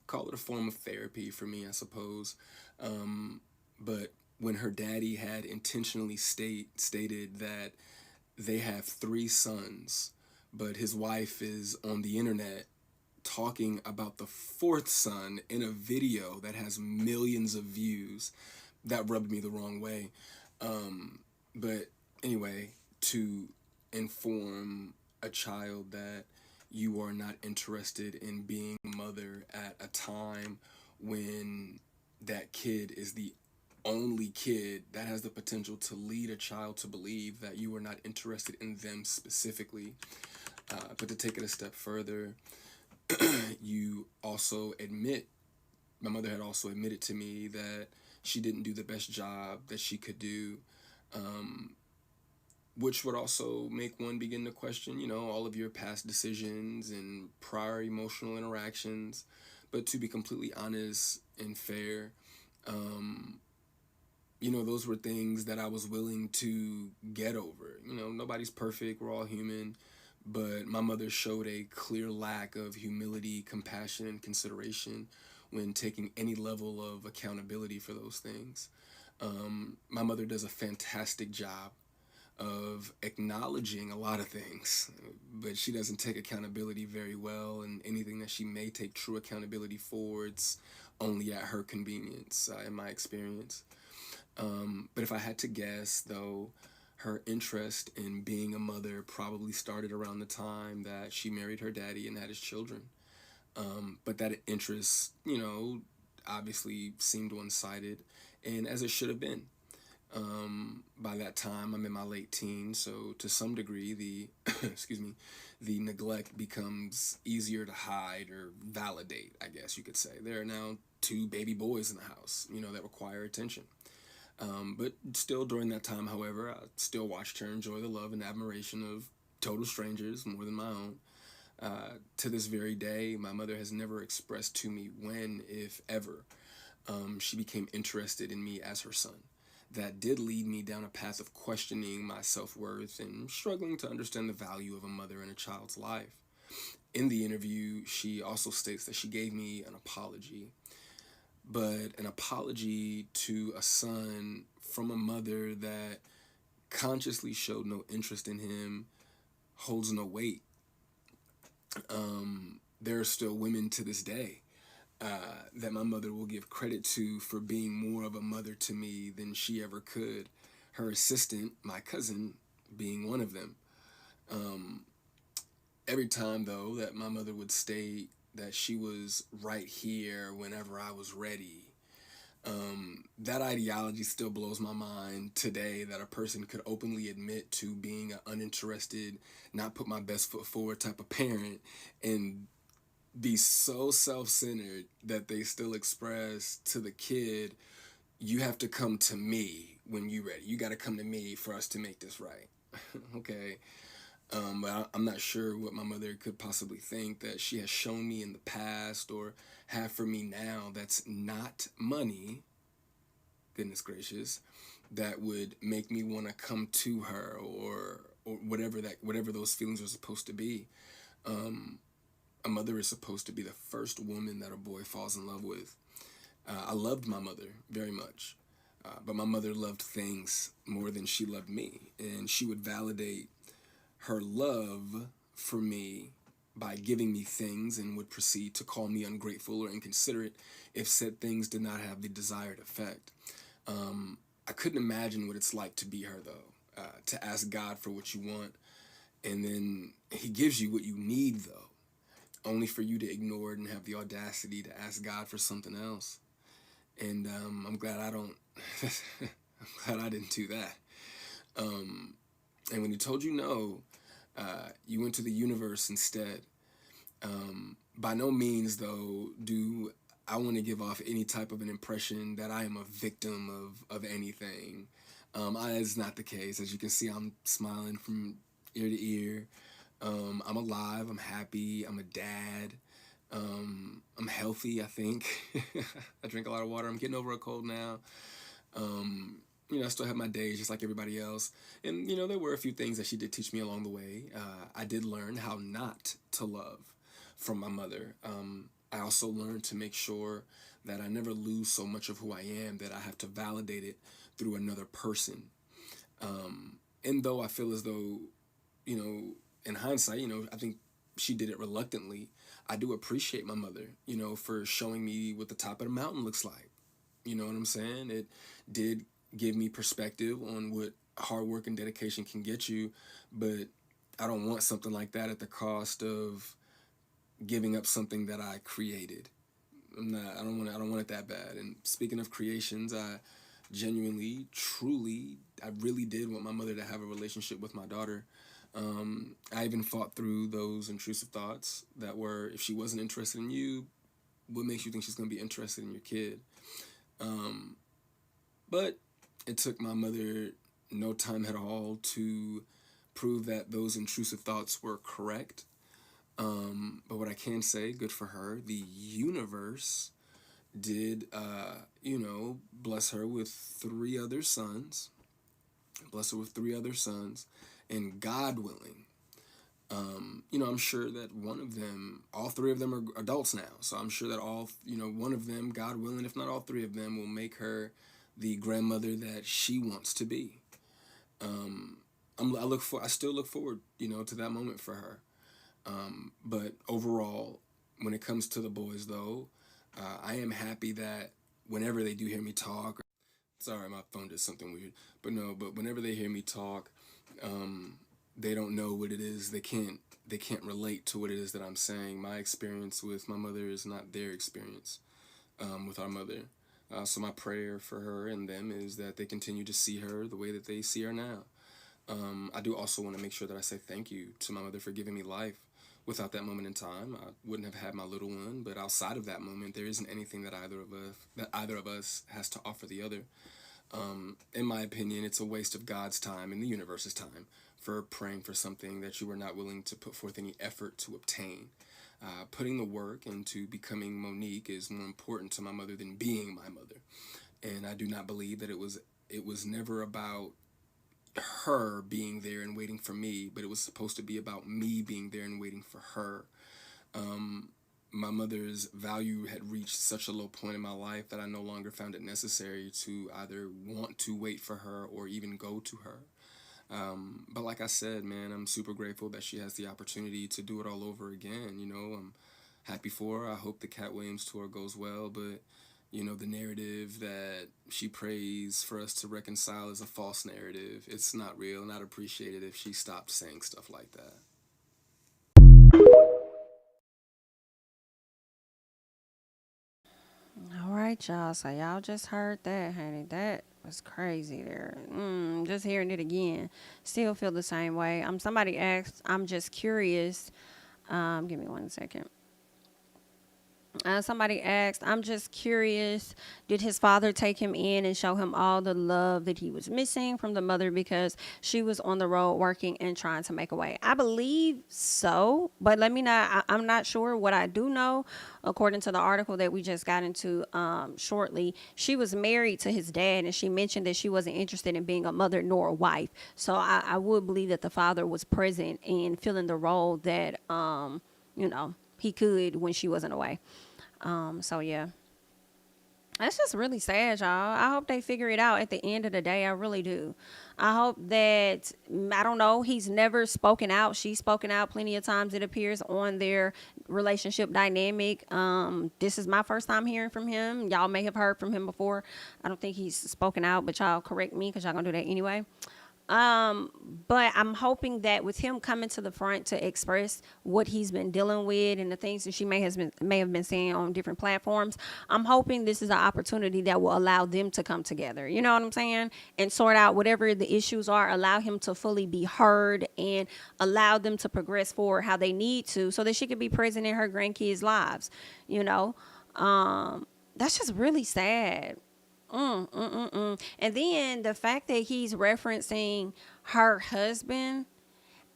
Call it a form of therapy for me, I suppose. But when her daddy had intentionally stated that they have 3 sons, but his wife is on the internet talking about the 4th son in a video that has millions of views, that rubbed me the wrong way. But anyway, to inform a child that you are not interested in being a mother at a time when that kid is the only kid that has the potential to lead a child to believe that you are not interested in them specifically. But to take it a step further, you also admit, my mother had also admitted to me that she didn't do the best job that she could do, which would also make one begin to question, you know, all of your past decisions and prior emotional interactions. But to be completely honest and fair, you know, those were things that I was willing to get over. You know, nobody's perfect, we're all human. But my mother showed a clear lack of humility, compassion, and consideration when taking any level of accountability for those things. My mother does a fantastic job of acknowledging a lot of things, but she doesn't take accountability very well, and anything that she may take true accountability for, it's only at her convenience, in my experience. But if I had to guess, though, her interest in being a mother probably started around the time that she married her daddy and had his children. But that interest, you know, obviously seemed one-sided, and as it should have been. By that time, I'm in my late teens, so to some degree, the the neglect becomes easier to hide or validate, I guess you could say. There are now 2 baby boys in the house, you know, that require attention. But still, during that time, however, I still watched her enjoy the love and admiration of total strangers more than my own. To this very day, my mother has never expressed to me when, if ever, she became interested in me as her son. That did lead me down a path of questioning my self-worth and struggling to understand the value of a mother in a child's life. In the interview, she also states that she gave me an apology, but an apology to a son from a mother that consciously showed no interest in him holds no weight. There are still women to this day that my mother will give credit to for being more of a mother to me than she ever could. Her assistant, my cousin, being one of them. Every time, though, that my mother would state that she was right here whenever I was ready, that ideology still blows my mind today, that a person could openly admit to being an uninterested, not put my best foot forward type of parent and be so self-centered that they still express to the kid, you have to come to me when you're ready. You got to come to me for us to make this right. Okay. But I'm not sure what my mother could possibly think that she has shown me in the past or have for me now that's not money, goodness gracious, that would make me want to come to her or whatever those feelings are supposed to be. A mother is supposed to be the first woman that a boy falls in love with. I loved my mother very much, but my mother loved things more than she loved me, and she would validate her love for me by giving me things and would proceed to call me ungrateful or inconsiderate if said things did not have the desired effect. I couldn't imagine what it's like to be her, though, to ask God for what you want, and then he gives you what you need, though, only for you to ignore it and have the audacity to ask God for something else. And I'm glad I don't, I'm glad I didn't do that. And when he told you no, you went to the universe instead. By no means, though, do I want to give off any type of an impression that I am a victim of anything. It's not the case. As you can see, I'm smiling from ear to ear. I'm alive. I'm happy. I'm a dad. I'm healthy, I think. I drink a lot of water. I'm getting over a cold now. You know, I still have my days just like everybody else. And, you know, there were a few things that she did teach me along the way. I did learn how not to love from my mother. I also learned to make sure that I never lose so much of who I am that I have to validate it through another person. And though I feel as though, in hindsight, I think she did it reluctantly, I do appreciate my mother, for showing me what the top of the mountain looks like. You know what I'm saying? It did give me perspective on what hard work and dedication can get you, but I don't want something like that at the cost of giving up something that I created. I don't want it that bad. And speaking of creations, I genuinely, truly, I really did want my mother to have a relationship with my daughter. I even fought through those intrusive thoughts that were, if she wasn't interested in you, what makes you think she's going to be interested in your kid? But it took my mother no time at all to prove that those intrusive thoughts were correct. But what I can say, good for her, the universe did, bless her with 3 other sons. And God willing, I'm sure that all 3 of them are adults now. So I'm sure that one of them, God willing, if not all 3 of them, will make her the grandmother that she wants to be. I still look forward, to that moment for her. But overall, when it comes to the boys, though, I am happy that whenever they do hear me talk, sorry, my phone did something weird, but whenever they hear me talk, they don't know what it is. They can't relate to what it is that I'm saying. My experience with my mother is not their experience with our mother. So my prayer for her and them is that they continue to see her the way that they see her now. I do also want to make sure that I say thank you to my mother for giving me life. Without that moment in time, I wouldn't have had my little one. But outside of that moment, there isn't anything that either of us has to offer the other. In my opinion, it's a waste of God's time and the universe's time for praying for something that you were not willing to put forth any effort to obtain. Putting the work into becoming Monique is more important to my mother than being my mother. And I do not believe that it was never about her being there and waiting for me, but it was supposed to be about me being there and waiting for her. My mother's value had reached such a low point in my life that I no longer found it necessary to either want to wait for her or even go to her. But like I said, man, I'm super grateful that she has the opportunity to do it all over again. I'm happy for her. I hope the Cat Williams tour goes well, but the narrative that she prays for us to reconcile is a false narrative. It's not real, and I'd appreciate it if she stopped saying stuff like that.
All right, y'all. So y'all just heard that, honey. That was crazy there. Just hearing it again. Still feel the same way. Somebody asked, I'm just curious. Give me 1 second. Somebody asked, I'm just curious, did his father take him in and show him all the love that he was missing from the mother because she was on the road working and trying to make a way? I believe so, but let me know. I'm not sure. What I do know, according to the article that we just got into shortly, she was married to his dad, and she mentioned that she wasn't interested in being a mother nor a wife. So I would believe that the father was present and filling the role that, he could when she wasn't away. So yeah, that's just really sad, y'all. I hope they figure it out at the end of the day. I really do. I hope that, I don't know, he's never spoken out. She's spoken out plenty of times, it appears, on their relationship dynamic. This is my first time hearing from him. Y'all may have heard from him before. I don't think he's spoken out, but y'all correct me because y'all gonna do that anyway. But I'm hoping that with him coming to the front to express what he's been dealing with and the things that she may have been saying on different platforms, I'm hoping this is an opportunity that will allow them to come together. You know what I'm saying? And sort out whatever the issues are, allow him to fully be heard and allow them to progress forward how they need to so that she can be present in her grandkids' lives. That's just really sad. And then the fact that he's referencing her husband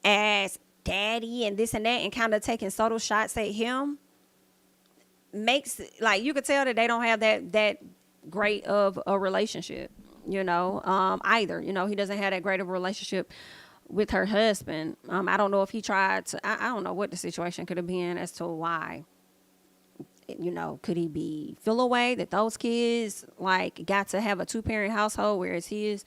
as daddy and this and that and kind of taking subtle shots at him makes, like, you could tell that they don't have that great of a relationship, either. He doesn't have that great of a relationship with her husband. I don't know if he tried to, I don't know what the situation could have been as to why You know, could he feel away that those kids like got to have a 2-parent household, whereas his,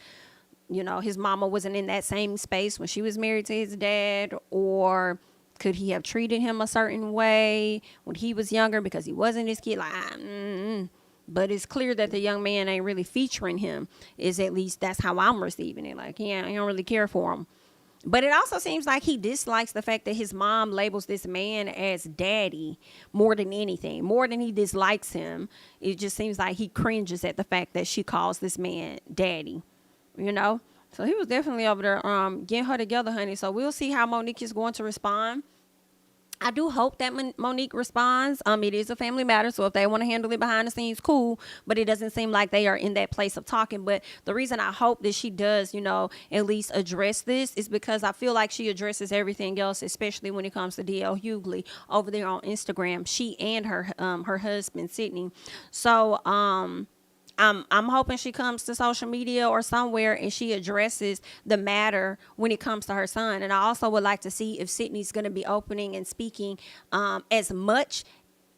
you know, his mama wasn't in that same space when she was married to his dad? Or could he have treated him a certain way when he was younger because he wasn't his kid? Like, but it's clear that the young man ain't really featuring him. Is at least that's how I'm receiving it. Like, yeah, I don't really care for him. But it also seems like he dislikes the fact that his mom labels this man as daddy more than anything, more than he dislikes him. It just seems like he cringes at the fact that she calls this man daddy, you know? So he was definitely over there getting her together, honey. So we'll see how Monique is going to respond. I do hope that Monique responds. It is a family matter, so if they want to handle it behind the scenes, cool. But it doesn't seem like they are in that place of talking. But the reason I hope that she does, you know, at least address this is because I feel like she addresses everything else, especially when it comes to D.L. Hughley over there on Instagram. She and her husband, Sydney. So, I'm hoping she comes to social media or somewhere and she addresses the matter when it comes to her son. And I also would like to see if Sydney's going to be opening and speaking as much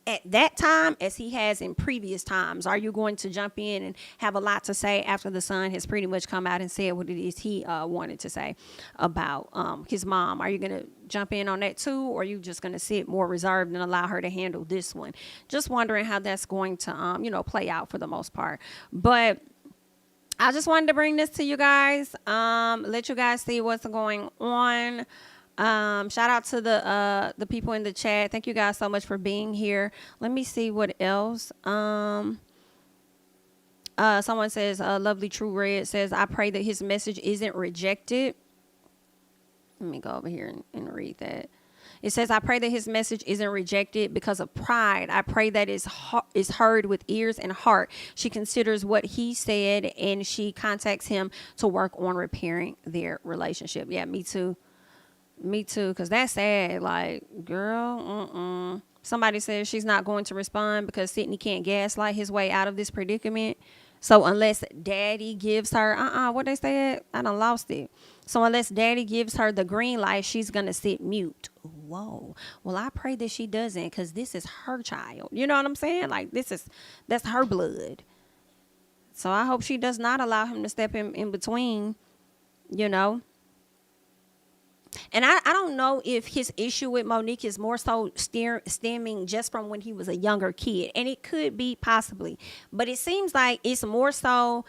at that time as he has in previous times. Are you going to jump in and have a lot to say after the son has pretty much come out and said what it is he wanted to say about his mom? Are you going to jump in on that too, or are you just going to sit more reserved and allow her to handle this one? Just wondering how that's going to you know, play out for the most part. But I just wanted to bring this to you guys, let you guys see what's going on. Shout out to the people in the chat. Thank you guys so much for being here. Let me see what else. Someone says, Lovely True Red says, I pray that his message isn't rejected. Let me go over here and read that. It says, I pray that his message isn't rejected because of pride. I pray that is heard with ears and heart. She considers what he said and she contacts him to work on repairing their relationship. Yeah, me too. Me too, because that's sad. Like, girl, Somebody says she's not going to respond because Sydney can't gaslight his way out of this predicament. So unless daddy gives her, what they said? I done lost it. So unless daddy gives her the green light, she's going to sit mute. Whoa. Well, I pray that she doesn't, because this is her child. You know what I'm saying? Like, that's her blood. So I hope she does not allow him to step in between, you know. And I don't know if his issue with Monique is more so stemming just from when he was a younger kid. And it could be possibly. But it seems like it's more so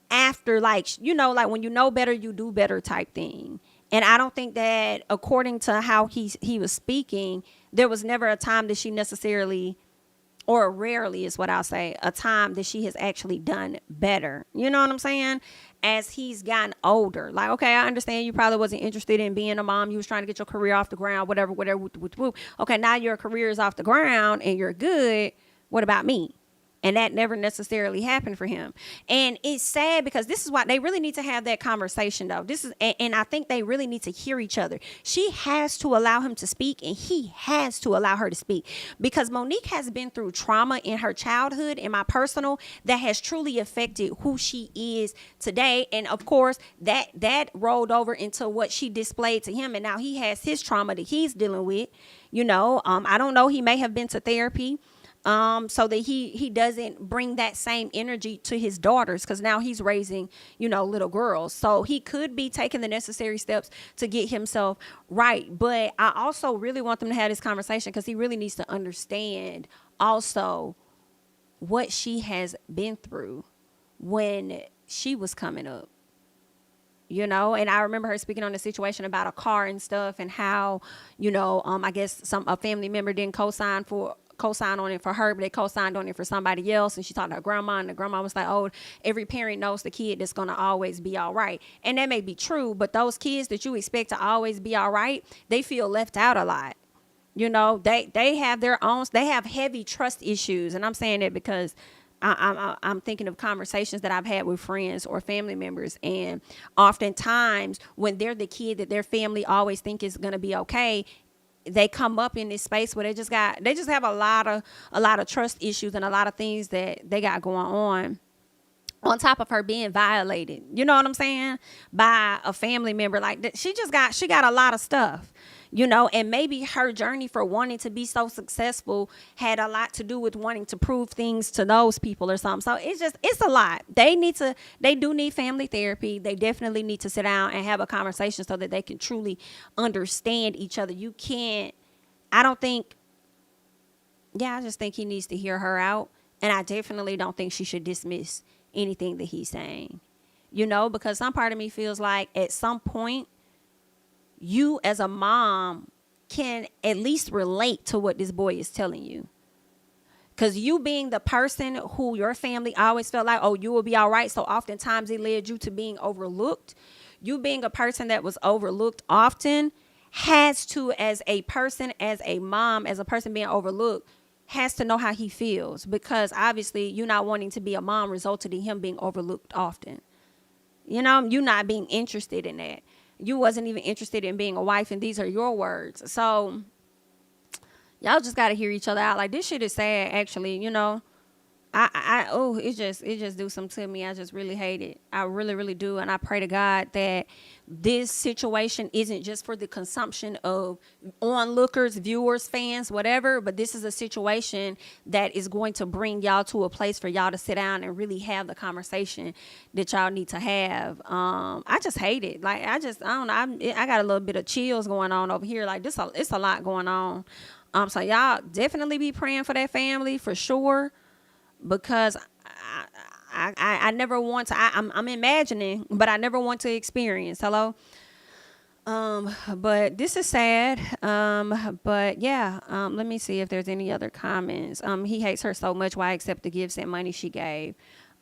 after, like, you know, like when you know better, you do better type thing. And I don't think that according to how he was speaking, there was never a time that she necessarily, or rarely is what I'll say, a time that she has actually done better. You know what I'm saying? As he's gotten older. Like, okay, I understand you probably wasn't interested in being a mom. You was trying to get your career off the ground, whatever. Okay, now your career is off the ground and you're good. What about me? And that never necessarily happened for him. And it's sad because this is why they really need to have that conversation, though. And I think they really need to hear each other. She has to allow him to speak and he has to allow her to speak, because Monique has been through trauma in her childhood, in my personal, that has truly affected who she is today. And of course, that rolled over into what she displayed to him. And now he has his trauma that he's dealing with. You know, I don't know. He may have been to therapy. So that he doesn't bring that same energy to his daughters, because now he's raising, you know, little girls. So he could be taking the necessary steps to get himself right. But I also really want them to have this conversation, because he really needs to understand also what she has been through when she was coming up. You know, and I remember her speaking on the situation about a car and stuff, and how, you know, I guess a family member didn't co-sign on it for her, but they co-signed on it for somebody else. And she talked to her grandma, and the grandma was like, oh, every parent knows the kid that's going to always be all right. And that may be true, but those kids that you expect to always be all right, they feel left out a lot. You know, they have their own, they have heavy trust issues. And I'm saying that because I'm thinking of conversations that I've had with friends or family members, and oftentimes when they're the kid that their family always think is going to be okay, they come up in this space where they just have a lot of trust issues and a lot of things that they got going on top of her being violated. You know what I'm saying? By a family member. Like, she got a lot of stuff. And maybe her journey for wanting to be so successful had a lot to do with wanting to prove things to those people or something. So it's a lot. They do need family therapy. They definitely need to sit down and have a conversation so that they can truly understand each other. I just think he needs to hear her out. And I definitely don't think she should dismiss anything that he's saying, because some part of me feels like at some point, you as a mom can at least relate to what this boy is telling you. Because you being the person who your family always felt like, oh, you will be all right. So oftentimes it led you to being overlooked. You being a person that was overlooked often has to, as a person, as a mom, as a person being overlooked, has to know how he feels. Because obviously you not wanting to be a mom resulted in him being overlooked often. You not being interested in that. You wasn't even interested in being a wife, and these are your words. So y'all just got to hear each other out. Like, this shit is sad, actually. It just do something to me. I just really hate it. I really, really do. And I pray to God that this situation isn't just for the consumption of onlookers, viewers, fans, whatever, but this is a situation that is going to bring y'all to a place for y'all to sit down and really have the conversation that y'all need to have. I just hate it. Like, I don't know. I got a little bit of chills going on over here. Like, it's a lot going on. So y'all definitely be praying for that family for sure. Because I never want to, I'm imagining, but I never want to experience. Hello? But this is sad. But yeah, let me see if there's any other comments. He hates her so much. Why accept the gifts and money she gave?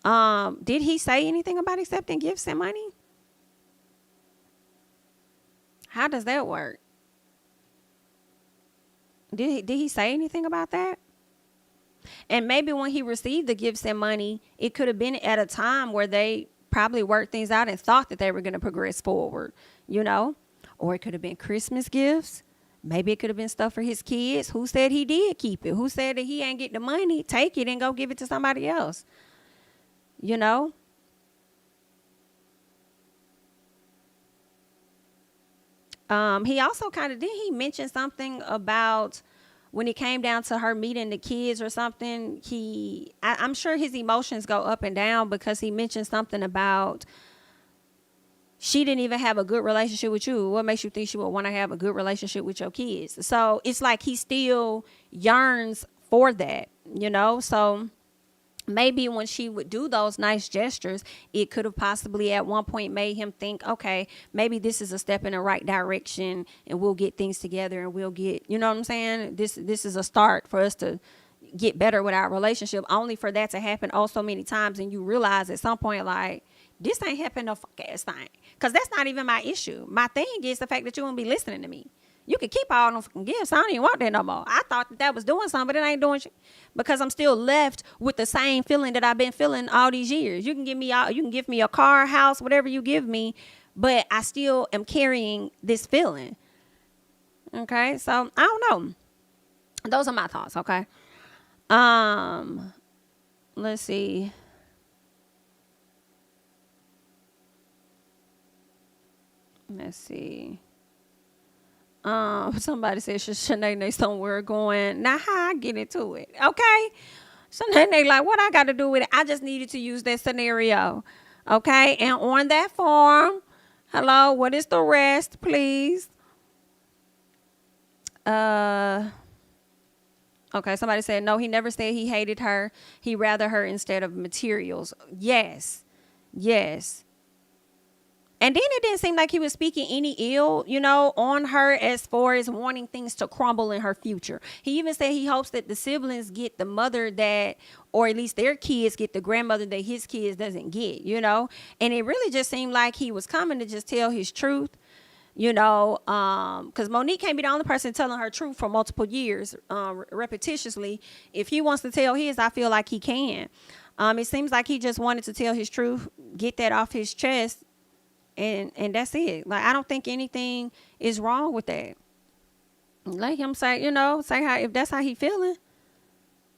Did he say anything about accepting gifts and money? How does that work? Did he say anything about that? And maybe when he received the gifts and money, it could have been at a time where they probably worked things out and thought that they were going to progress forward, or it could have been Christmas gifts. Maybe it could have been stuff for his kids. Who said he did keep it? Who said that he ain't get the money? Take it and go give it to somebody else. He also didn't he mention something about when it came down to her meeting the kids or something? I'm sure his emotions go up and down because he mentioned something about she didn't even have a good relationship with you. What makes you think she would want to have a good relationship with your kids? So it's like he still yearns for that, So maybe when she would do those nice gestures, it could have possibly at one point made him think, okay, maybe this is a step in the right direction and we'll get things together and we'll get, you know what I'm saying? This is a start for us to get better with our relationship, only for that to happen so many times. And you realize at some point, like, this ain't happening no fuck ass thing. Because that's not even my issue. My thing is the fact that you won't be listening to me. You can keep all them fucking gifts. I don't even want that no more. I thought that was doing something, but it ain't doing shit. Because I'm still left with the same feeling that I've been feeling all these years. You can give me a car, house, whatever you give me, but I still am carrying this feeling. Okay, so I don't know. Those are my thoughts. Okay. Let's see. Somebody said, should Shanae somewhere going? Now, how I get into it? Okay. Shanae, like, what I got to do with it? I just needed to use that scenario. Okay. And on that form, hello, what is the rest, please? Okay. Somebody said, no, he never said he hated her. He rather her instead of materials. Yes. And then it didn't seem like he was speaking any ill, on her as far as wanting things to crumble in her future. He even said he hopes that the siblings get the mother that, or at least their kids get the grandmother that his kids doesn't get, And it really just seemed like he was coming to just tell his truth, because Monique can't be the only person telling her truth for multiple years, repetitiously. If he wants to tell his, I feel like he can. It seems like he just wanted to tell his truth, get that off his chest. And that's it. Like, I don't think anything is wrong with that. Let him say, say how, if that's how he feeling.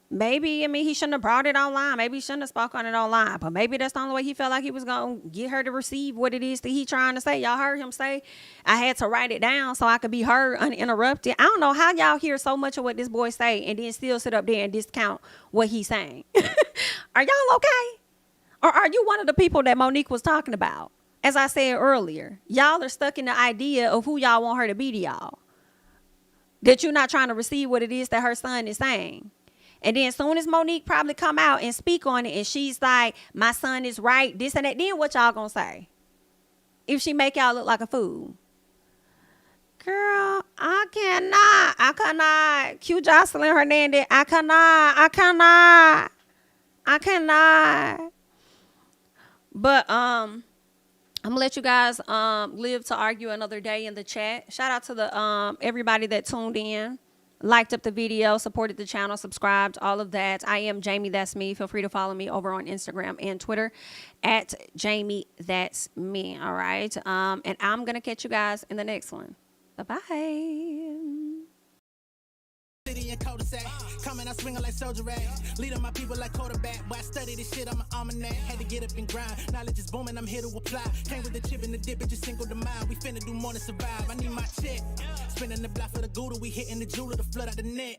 maybe, I mean, he shouldn't have brought it online. Maybe he shouldn't have spoke on it online. But maybe that's the only way he felt like he was going to get her to receive what it is that he trying to say. Y'all heard him say, I had to write it down so I could be heard uninterrupted. I don't know how y'all hear so much of what this boy say and then still sit up there and discount what he's saying. Are y'all okay? Or are you one of the people that Monique was talking about? As I said earlier, y'all are stuck in the idea of who y'all want her to be to y'all. That you're not trying to receive what it is that her son is saying. And then as soon as Monique probably come out and speak on it and she's like, my son is right, this and that, then what y'all gonna say? If she make y'all look like a fool. Girl, I cannot. Q Jocelyn Hernandez, I cannot. But I'm gonna let you guys live to argue another day in the chat. Shout out to the everybody that tuned in, liked up the video, supported the channel, subscribed, all of that. I am Jami, that's me. Feel free to follow me over on Instagram and Twitter at JamiThatsMe. All right. And I'm gonna catch you guys in the next one. Bye-bye.
City and cul-de-sac, coming out swinging like soldier rag, leading my people like quarterback. But I study this shit, I'm an almanac. Had to get up and grind. Knowledge is booming, I'm here to apply. Came with the chip and the dip, it just single the mind. We finna do more than survive. I need my check. Spinning the block for the Gouda, we hitting the jeweler to flood out the net.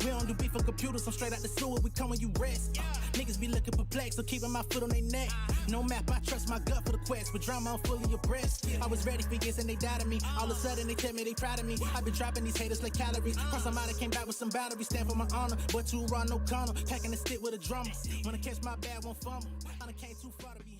We don't do beef on computers, I'm straight out the sewer. We come when you rest. Niggas be looking perplexed, so keeping my foot on their neck. No map, I trust my gut for the quest. But drama, I'm fully abreast. I was ready for years and they died of me. All of a sudden they tell me they proud of me. I been dropping these haters like calories. Cross them out, I came back with some boundaries. Stand for my honor, but you run no corner. Packing the stick with a drummer. Wanna catch my bad, won't fumble. I done came too far to be